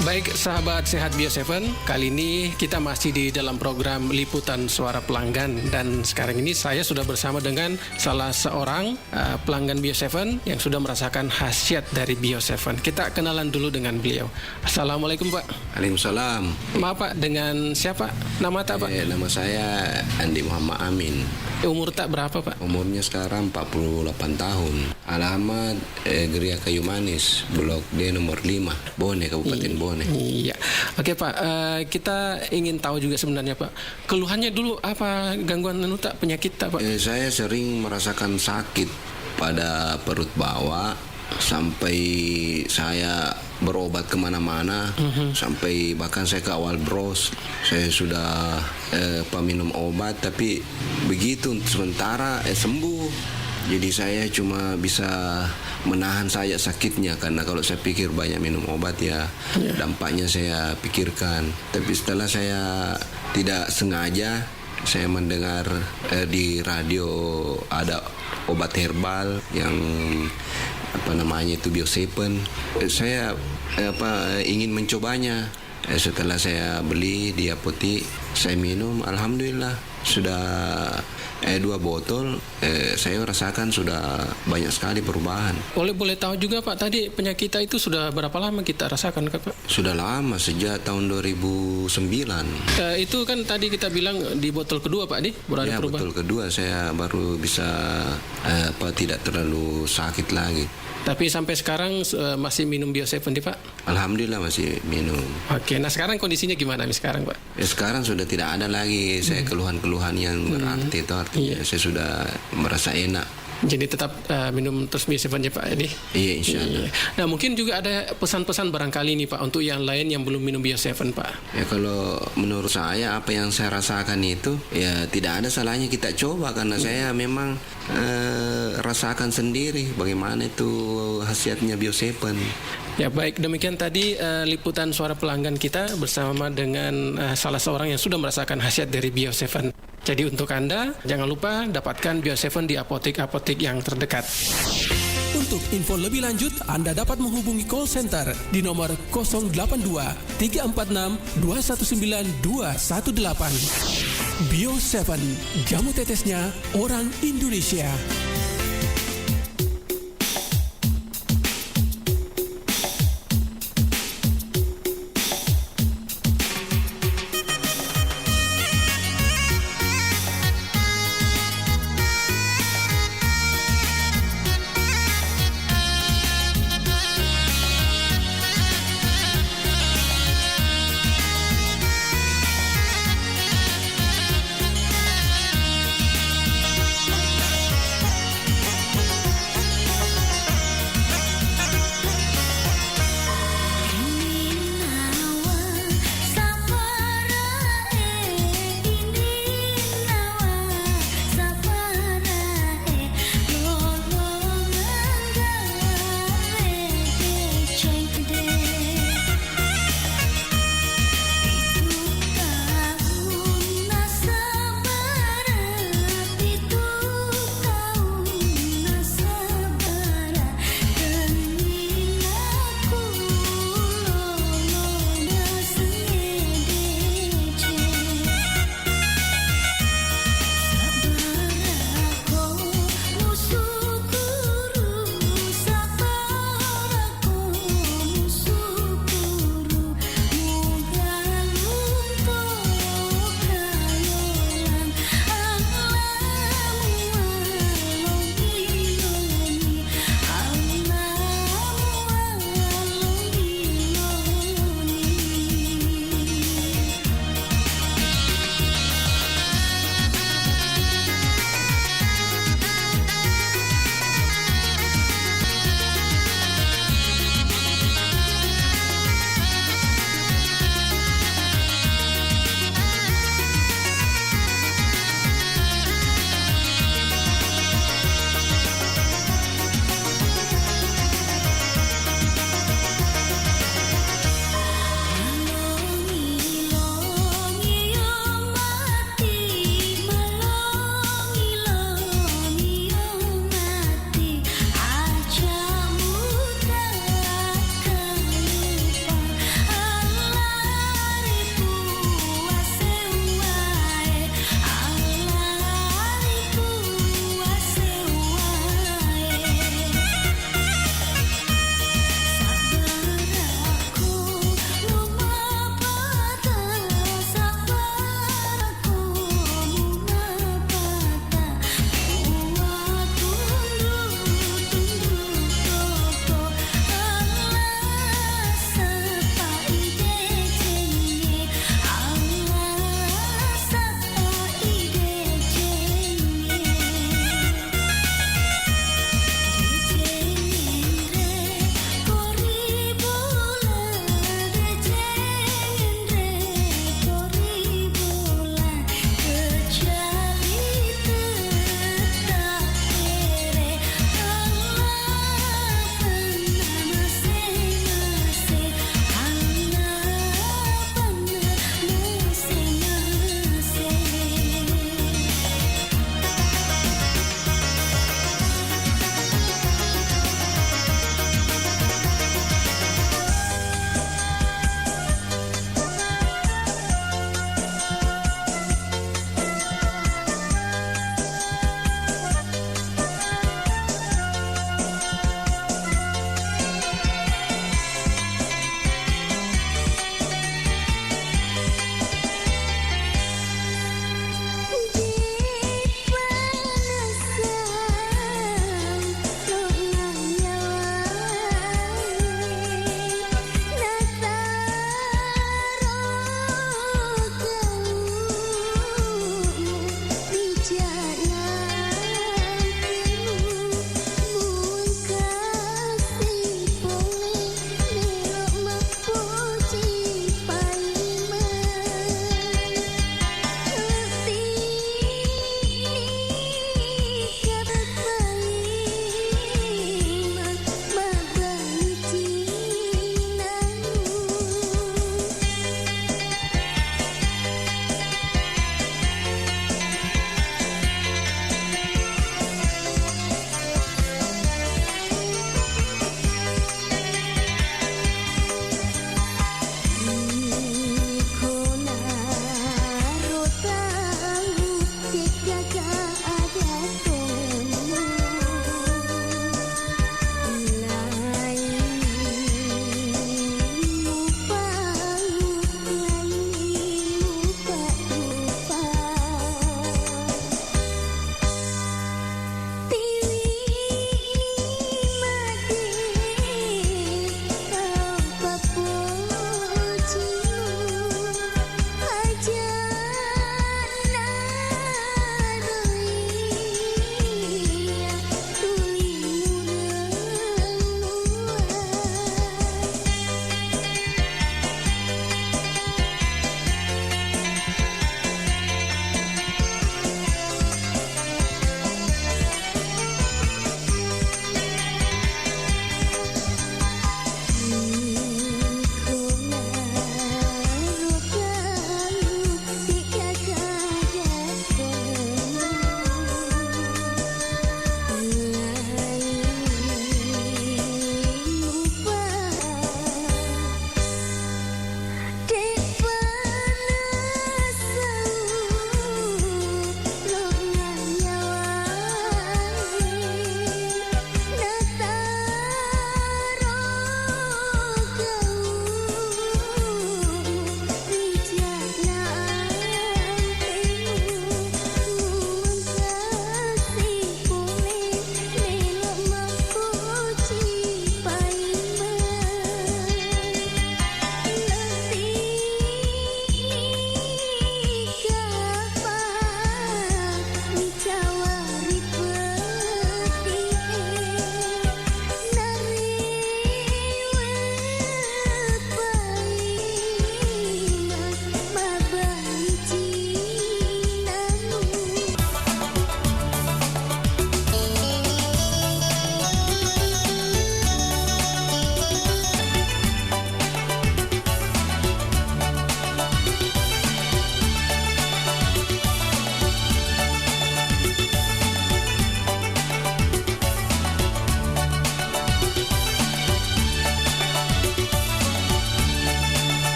Baik sahabat Sehat Bio7, kali ini kita masih di dalam program Liputan Suara Pelanggan, dan sekarang ini saya sudah bersama dengan salah seorang pelanggan Bio7 yang sudah merasakan khasiat dari Bio7. Kita kenalan dulu dengan beliau. Assalamualaikum Pak. Waalaikumsalam. Maaf Pak, dengan siapa? Nama tak Pak? Nama saya Andi Muhammad Amin. Umur tak berapa Pak? Umurnya sekarang 48 tahun. Alamat Geria Kayu Manis, Blok D nomor 5, Bone, Kabupaten Bone. Iya. Oke Pak, kita ingin tahu juga sebenarnya Pak, keluhannya dulu apa, gangguan tak, penyakit tak Pak? Saya sering merasakan sakit pada perut bawah, sampai saya berobat kemana-mana, sampai bahkan saya ke awal bros, saya sudah minum obat, tapi begitu sementara sembuh. Jadi saya cuma bisa menahan saja sakitnya, karena kalau saya pikir banyak minum obat ya dampaknya saya pikirkan. Tapi setelah saya tidak sengaja, saya mendengar di radio ada obat herbal yang itu Bio7. Saya ingin mencobanya. Setelah saya beli di apotek, saya minum, alhamdulillah sudah 2 botol, saya rasakan sudah banyak sekali perubahan. Boleh tahu juga Pak, tadi penyakit itu sudah berapa lama kita rasakan Pak? Sudah lama, sejak tahun 2009. Itu kan tadi kita bilang di botol kedua Pak, Ya, botol kedua saya baru bisa tidak terlalu sakit lagi. Tapi sampai sekarang masih minum Bio7 Pak? Alhamdulillah masih minum. Oke, nah sekarang kondisinya gimana sekarang Pak? Sekarang sudah tidak ada lagi saya keluhan-keluhan yang berarti itu, artinya saya sudah merasa enak. Jadi tetap minum terus Bio7 ya Pak ini? Iya, insya Allah. Nah mungkin juga ada pesan-pesan barangkali nih Pak untuk yang lain yang belum minum Bio7 Pak. Ya kalau menurut saya apa yang saya rasakan itu ya tidak ada salahnya kita coba, karena saya memang rasakan sendiri bagaimana itu khasiatnya Bio7. Ya baik, demikian tadi liputan suara pelanggan kita bersama dengan salah seorang yang sudah merasakan khasiat dari Bio7. Jadi untuk Anda, jangan lupa dapatkan Bio7 di apotek-apotek yang terdekat. Untuk info lebih lanjut, Anda dapat menghubungi call center di nomor 082 346 219 218. Bio7, jamu tetesnya orang Indonesia.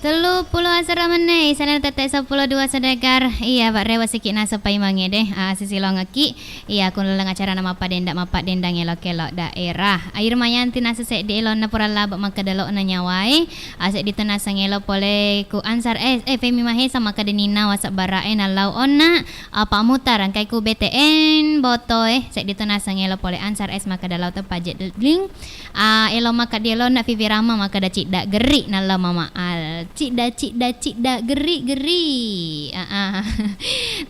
30 asara meneh sana tetek 10 2 sedekar. Iya Pak Rewa sikit na supaya mange deh. Sisi lo ngeki. Iya kun leleng acara nama mapak dendang elok-elok daerah. Air mayanti na sesek di elon na purala bak maka delok na nyawai. Asek ditenasang elok pole ku ansar Femi Mahesa maka denina wasak barae na lau onna apa mutar angkai ku BTN boto sek ditenasang elok pole ansar maka dalau tepajet link. Elok maka dielon na Vivi Rama maka da cik dak gerik na lau mama al. Cik dah geri.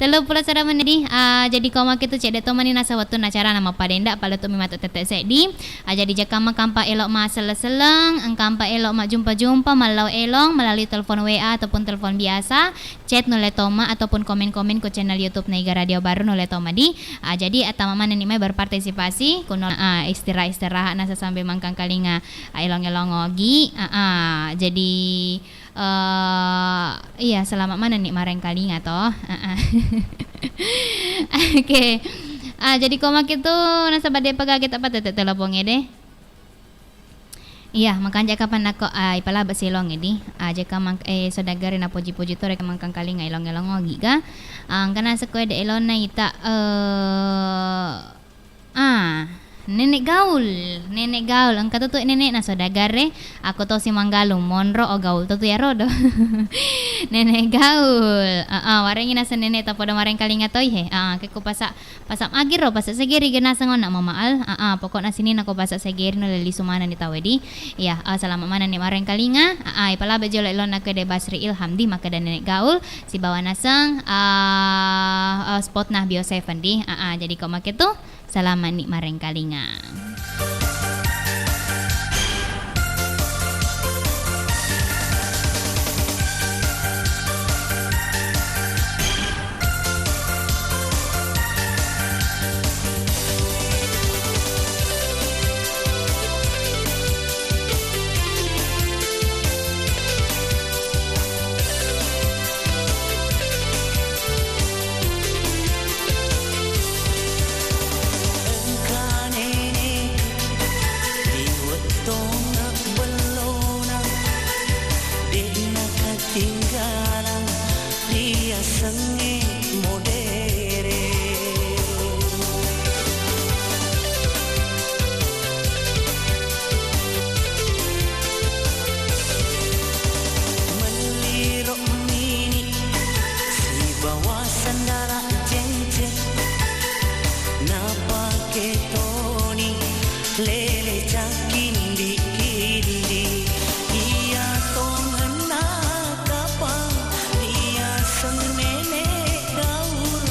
30 asara meneh. Jadi kau mak itu cik dak tomani nasa waktu acara nama padenda pala tu mimat tetek sedi. Jadi jaka mak kampa elok mak seleng kampa elok mak jumpa malau elong melalui telefon WA ataupun telefon biasa, chat nole toma ataupun komen-komen ku channel YouTube Naiga Radio Baru nole toma di. Jadi atama mana ni mai berpartisipasi kuno istirahat nasa sampai mangkang kalinga elong-elong ngogi. Jadi iya selamat mana nih mareng kalinga toh. Oke. Jadi komak itu nasa badai pagah kita apa tetek telepongnya deh. Iya, makan jaka kapan ako ipala basilong ini. Jaka mang sodagarin na puji-puji to rek mangkang kalinga ilong-ilong ngogi ka. Ang kana sa kwede ilon na ita nenek gaul ang katutu nenek na sodagare ako to si Manggalong monro o gaul to ya rodo. Nenek gaul warengi na sa nenek tapo da mareng kalinga toy he kay ko pasam agiro pasa segeri genasa ngon na mamaal pokok na sini nako pasa segeri no leli sumana ni tawedi ya salamat mana ni mareng kalinga ipala bejo lelon na kede Basri Ilham di maka da nenek gaul si bawa nasang spot nah Bio 7 di jadi ko maketu salamat ni mareng kalinga. Iya tong hendak kapang dia sang nenek gaul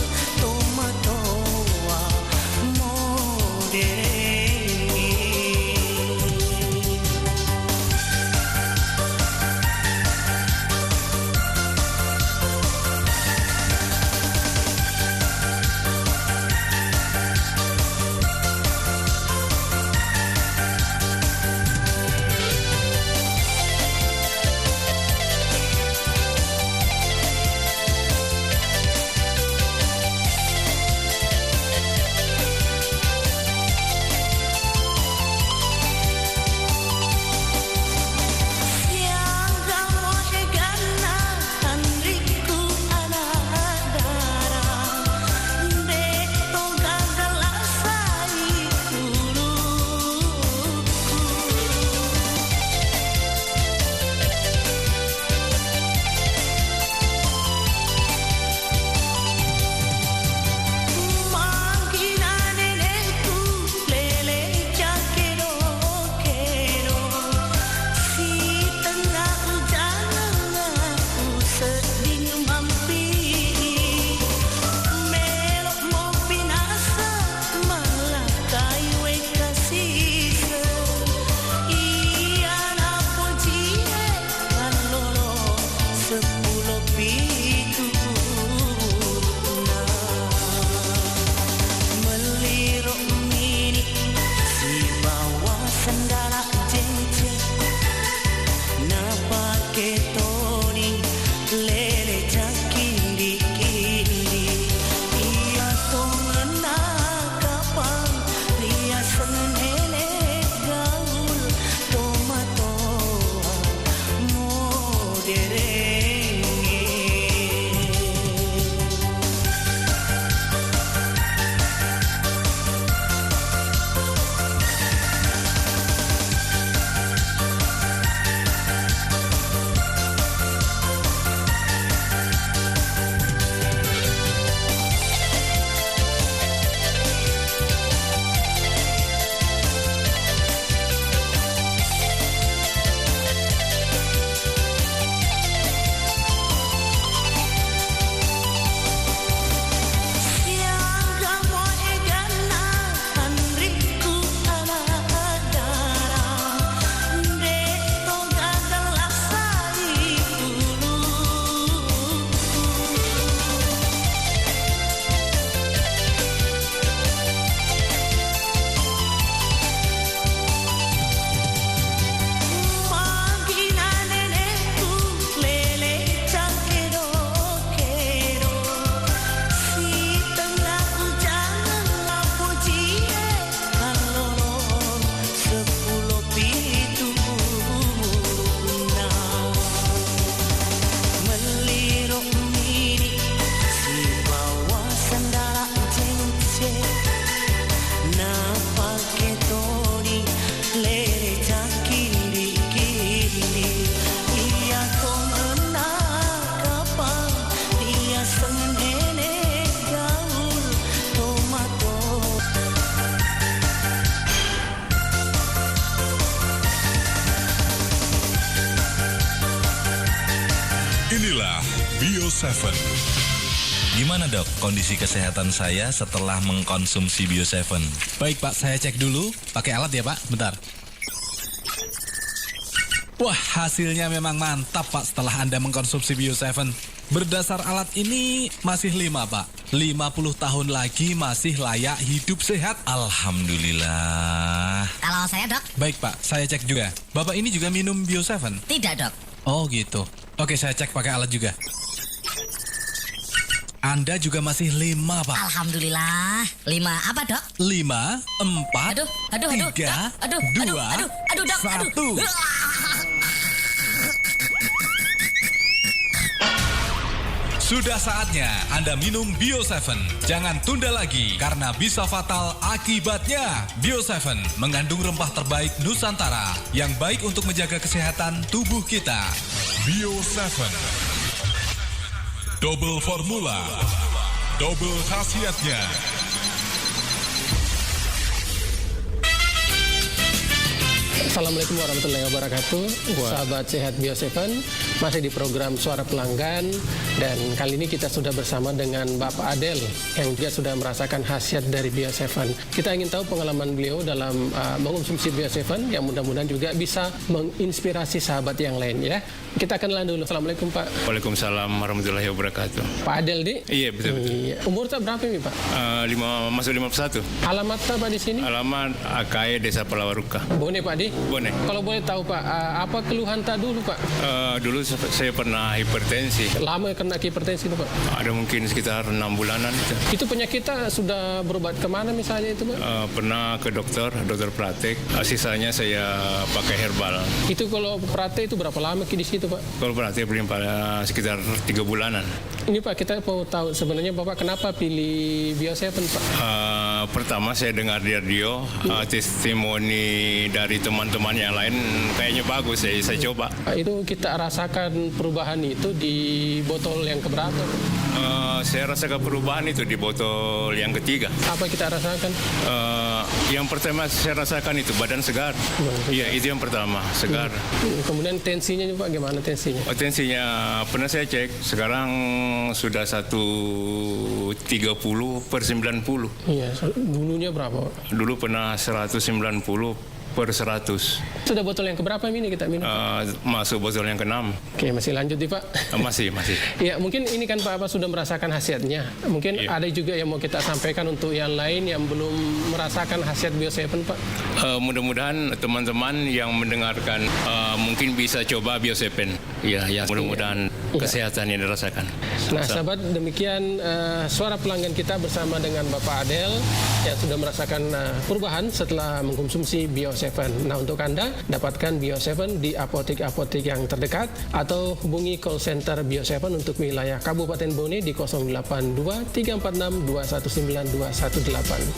Inilah Bio 7. Gimana dok, kondisi kesehatan saya setelah mengkonsumsi Bio 7? Baik Pak, saya cek dulu. Pakai alat ya Pak, bentar. Wah, hasilnya memang mantap Pak setelah Anda mengkonsumsi Bio 7. Berdasar alat ini masih 5 Pak. 50 tahun lagi masih layak hidup sehat. Alhamdulillah. Kalau saya dok? Baik Pak, saya cek juga. Bapak ini juga minum Bio 7? Tidak dok. Oh gitu. Oke, saya cek pakai alat juga. Anda juga masih 5 Pak. Alhamdulillah. 5 apa dok? 5, 4, 3, 2, 1. Sudah saatnya Anda minum Bio 7. Jangan tunda lagi karena bisa fatal akibatnya. Bio 7 mengandung rempah terbaik Nusantara yang baik untuk menjaga kesehatan tubuh kita. Bio 7. Double formula, double khasiatnya. Assalamualaikum warahmatullahi wabarakatuh. Sahabat sehat Bio 7 masih di program Suara Pelanggan, dan kali ini kita sudah bersama dengan Bapak Adel yang juga sudah merasakan khasiat dari Bio 7. Kita ingin tahu pengalaman beliau dalam mengonsumsi Bio 7 yang mudah-mudahan juga bisa menginspirasi sahabat yang lain ya. Kita kenalan dulu. Assalamualaikum Pak. Waalaikumsalam warahmatullahi wabarakatuh. Pak Adel di? Iya betul. Iya. Umur tak berapa nih Pak? masuk 51. Alamat Pak di sini? Alamat Akaye Desa Palawaruka. Boleh Pak di? Boleh. Kalau boleh tahu Pak, apa keluhan tak dulu Pak? Dulu saya pernah hipertensi. Lama kena hipertensi itu Pak? Ada mungkin sekitar 6 bulanan itu. Itu penyakitnya sudah berobat kemana misalnya itu Pak? Pernah ke dokter praktek. Sisanya saya pakai herbal. Itu kalau praktek itu berapa lama di situ Pak? Kalau praktek paling sekitar 3 bulanan. Ini Pak, kita mau tahu sebenarnya Bapak kenapa pilih Bio 7 Pak? Pertama saya dengar di radio testimoni dari teman-teman yang lain kayaknya bagus, saya coba. Itu kita rasakan perubahan itu di botol yang keberapa? Saya rasakan perubahan itu di botol yang ketiga. Apa kita rasakan? Yang pertama saya rasakan itu badan segar. Iya, itu yang pertama, segar. Kemudian tensinya Pak, gimana tensinya? Tensinya pernah saya cek, sekarang sudah 130/90. Iya, dulunya berapa? Dulu pernah 190/100. Sudah botol yang keberapa ini kita minum? Masuk botol yang ke-6. Oke, masih lanjut nih Pak? Masih. Ya, mungkin ini kan Pak sudah merasakan khasiatnya. Mungkin ada juga yang mau kita sampaikan untuk yang lain yang belum merasakan khasiat Bio 7 Pak. Mudah-mudahan teman-teman yang mendengarkan mungkin bisa coba Bio 7. Ya, mudah-mudahan kesehatan yang dirasakan. Nah, sahabat, demikian suara pelanggan kita bersama dengan Bapak Adel yang sudah merasakan perubahan setelah mengkonsumsi Bio 7. Nah, untuk Anda, dapatkan Bio 7 di apotek-apotek yang terdekat atau hubungi call center Bio 7 untuk wilayah Kabupaten Bone di 082 346 219 218.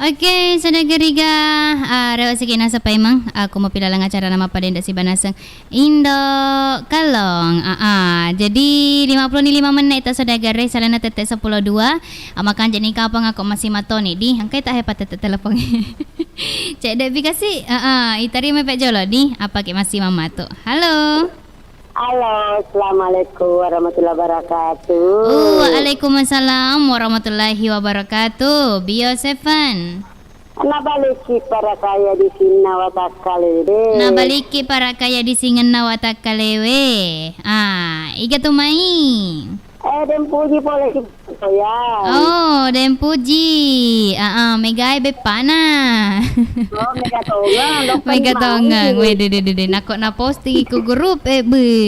Okey, sudah geriga rewa sikina sa paimang aku mau pilalang acara nama pada indak si banaseng Indo Kalong. Jadi 55 menit itu sudah gare salana tetek 10.2. Makan jenis kapang aku masih matoni di angkai tak hebat tetek telepon. Cek debi kasih itari mepek jolo di apa ke masih mama tu. Halo. Halo, Assalamualaikum warahmatullahi wabarakatuh. Waalaikumsalam warahmatullahi wabarakatuh. Bio 7. Nabaliki para kaya di sini watakalewe. Nabaliki para kaya di sini watakalewe. Iga tumai. Den puji boleh ya. Oh, den puji. Megai bepana. Oh, mega tongang. Mega tongang. Weh, de nakok na posting ku grup be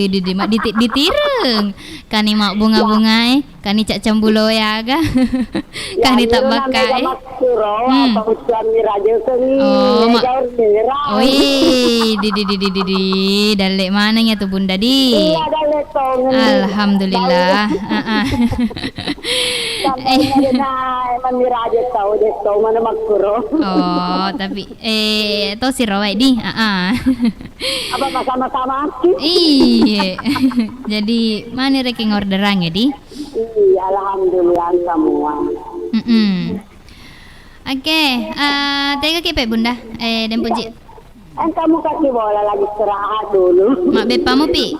de mak ditireng. Kani mak bunga-bunga kani cak cambulo ya ga. Kani tak bakai. Oh, mak. Oi, di dalek mananya tu bunda di. Iya, dalek tongang. Alhamdulillah. Oh, tapi to si rawai di. Apa sama-sama? Iya. Jadi mana ranking orderan ya di? Iya, alhamdulillah semua. Oke, tega kipe bunda. Dan puji. Kamu kasih bola lagi istirahat dulu. Mak bepamu pi.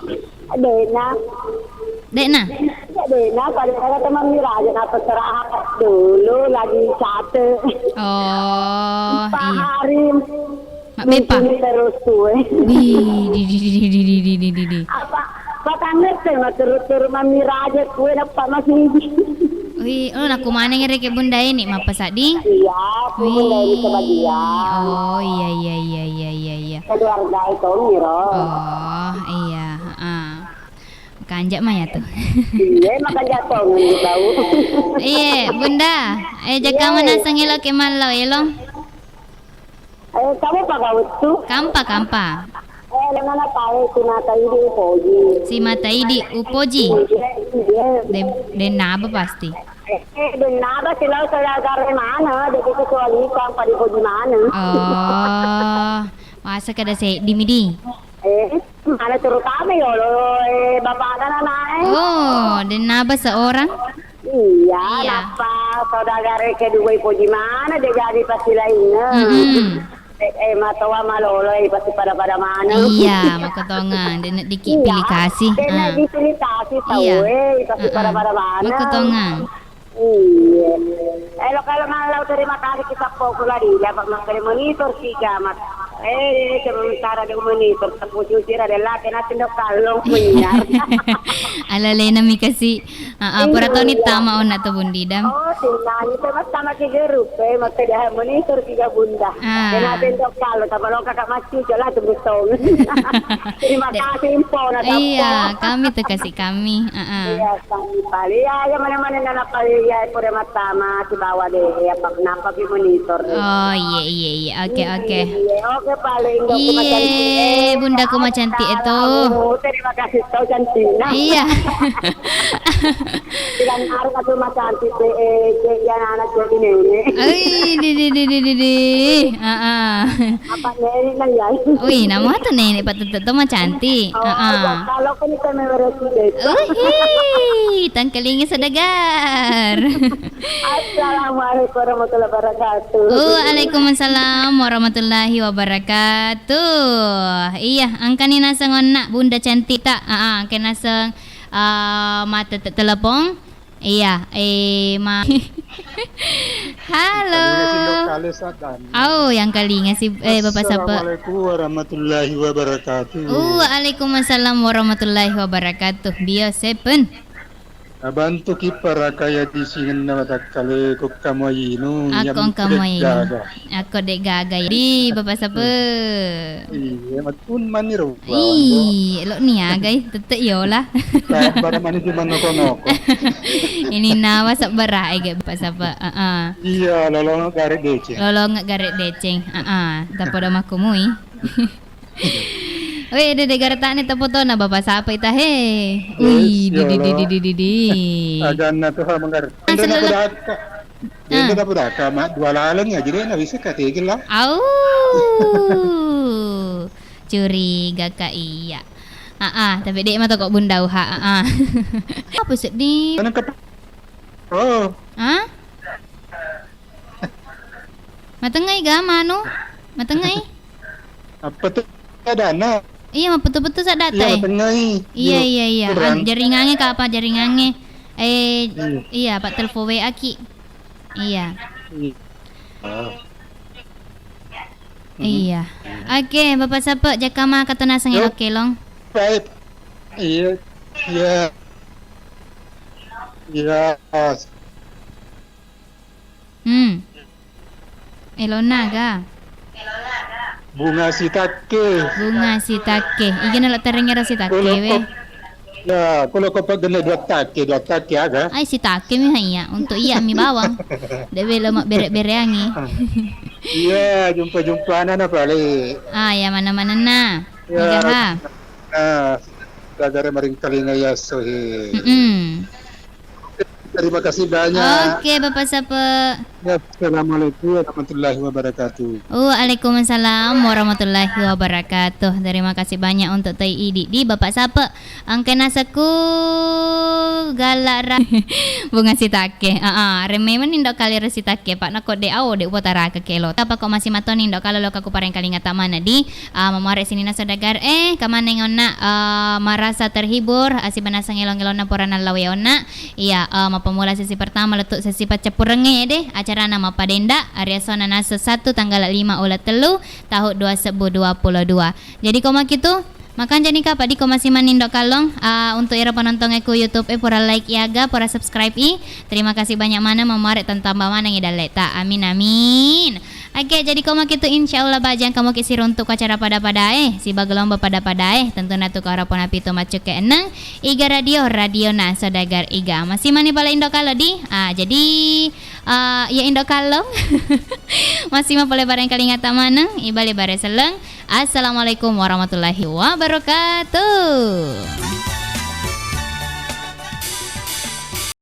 Dena pada teman Miraja apa istirahat dulu lagi satu. Oh, Pak iya. Hari Mak bepa. Terus tuh. Di. Apa ngerti mak terus Mami Raja kue dapat masih. Wih, nak kumana ngere ke bunda ini, mak pasadi? Iya, bunda ini sebagian. Oh, iya. Keluarga itu Miro. Oh, iya, kanjak mah ya tuh. Iya, makan jatuh tahu. Iya, bunda. Jaka mana sengilo ke malau elo? Kamu pakai waktu? Kampa. Dengan apa? Si mata ini upoji. Si mata ini upoji. Den naba pasti. Den naba silau saudara mana? Dari kecuali kampa di upoji mana? Oh, masa kada se dimidi. Mana terutama ya lo bapak dan anak. Oh, den naba seorang? Iya. Napa saudara kedua upoji mana? Dia jadi pasti lainnya. Matawa malolo pasti pada mana. Iya, makotongan. Dia nak pilih kasih. Dia nak dipilih kasih tahu pasti pada mana. Makotongan. Iya. Kalau malau terima kasih kita populer dia Pak Mangkari monitor 3 mat. Sementara dia monitor terpucuk adalah kena tindok kalong menyiar. Alalay nami kasi purato ni tama ona to bundidam. Oh, tingnan itu mas sama ke grup mata dah monitor 3 bunda. Kena tindok kalong tapalong kakak masih jalan tembusong. Terima kasih info na. Iya, kami tu kasih kami. Iya, kami pali ya mana-mana na pali ya pura matama si bawa deh apa nampak di monitor. Oh, iya. Oke. Oke, paling iya, bunda ku mah cantik itu. Terima kasih tahu cantiknya. Iya. Dan harus aku mah cantik yang anak jadi nenek. Di. Apa nenek nang ya? Wih, nama tu nenek patut mah cantik. Kalau kan kita meweresi deh. Tangkalingnya sedagar. Assalamualaikum warahmatullahi wabarakatuh. Waalaikumsalam warahmatullahi wabarakatuh. Iya, angkani nasang nak bunda cantik tak? Kena nasang mata telepon. Iya, halo. Oh, yang kali ngasih bapak siapa? Assalamualaikum warahmatullahi wabarakatuh. Waalaikumsalam warahmatullahi wabarakatuh. Bio 7. Bantu kipara kaya di singen na matakale ko kamoyino. Ako ang kamoyino. Ako dek gaga. Di bapak siapa? Iya, matun maniro. Elok ni agay. Tetek yola. Para mani di manoko-noko. Ini nawa sak barai ge bapak siapa? Iya, lolong garet deceng. Lolong garet deceng. Tapo dah makumui. Weh, de garta ni tapo to na bapak siapa ita he. Wih, di. Agan na to ha mangar. Dia dah dah mak dua lalang aja dia nak bisa kategil lah. Au. Curiga Kak iya. Tapi dek mah kok bunda uha. Apa sedih? Oh. Hah? Matengai ga manu? Matengai? Apa tu? Dana. Iya, mah betul-betul sak data. Iya, matengai. Iya. Jaringannya ka apa jaringannya? Iya, Pak telepon WA ki. Iya. Iya. Oke, Bapak siapa? Jakama kata nasang elok kelong. Baik. Iya. Elona ga? Bunga sitake. Iya nak terengera sitake we. Ya, kalau kau pakai dua take aga. Ai sitake mi hanya untuk iya mi bawang. Dewe lemak bere-bereangi. Iya, jumpa anak balik. Ya mana-mana na. Ya. Negara maring kalinga ya sohi. Terima kasih banyak. Oke, Bapak siapa? Ya, Assalamualaikum warahmatullahi wabarakatuh. Waalaikumsalam warahmatullahi wabarakatuh. Terima kasih banyak untuk Tei Idi di Bapak siapa? Angke nasaku galak bunga sitake. Remeh menindok kali resitake Pak nakot de au de utara ke kelo. Apa kok masih maton nindok kalau lo kaku pareng kali ngata mana di memare sini nasadagar kamane ngona merasa terhibur asiban nasa ngelong-ngelona porana lawayona. Iya, pemula sesi pertama letuk sesi pacepurenge deh acara nama Padenda Ariasona Nasa 1 tanggal 5 ulat telu tahun 2022. Jadi koma gitu makan jani kapa di koma siman indok kalong untuk era penonton aku YouTube pura like yaga pura subscribe terima kasih banyak mana memarik tentang mana ngidaleta amin. Oke, jadi koma gitu insyaallah bajang kamu kisir untuk acara pada si bagelomba pada tentu natu karapon api to macu ke enang iga radio na saudagar iga masih mani pala indok kalo di jadi ya indok kalong masih mah boleh bareng kali ngata mana ibale bare seleng. Assalamualaikum warahmatullahi wabarakatuh.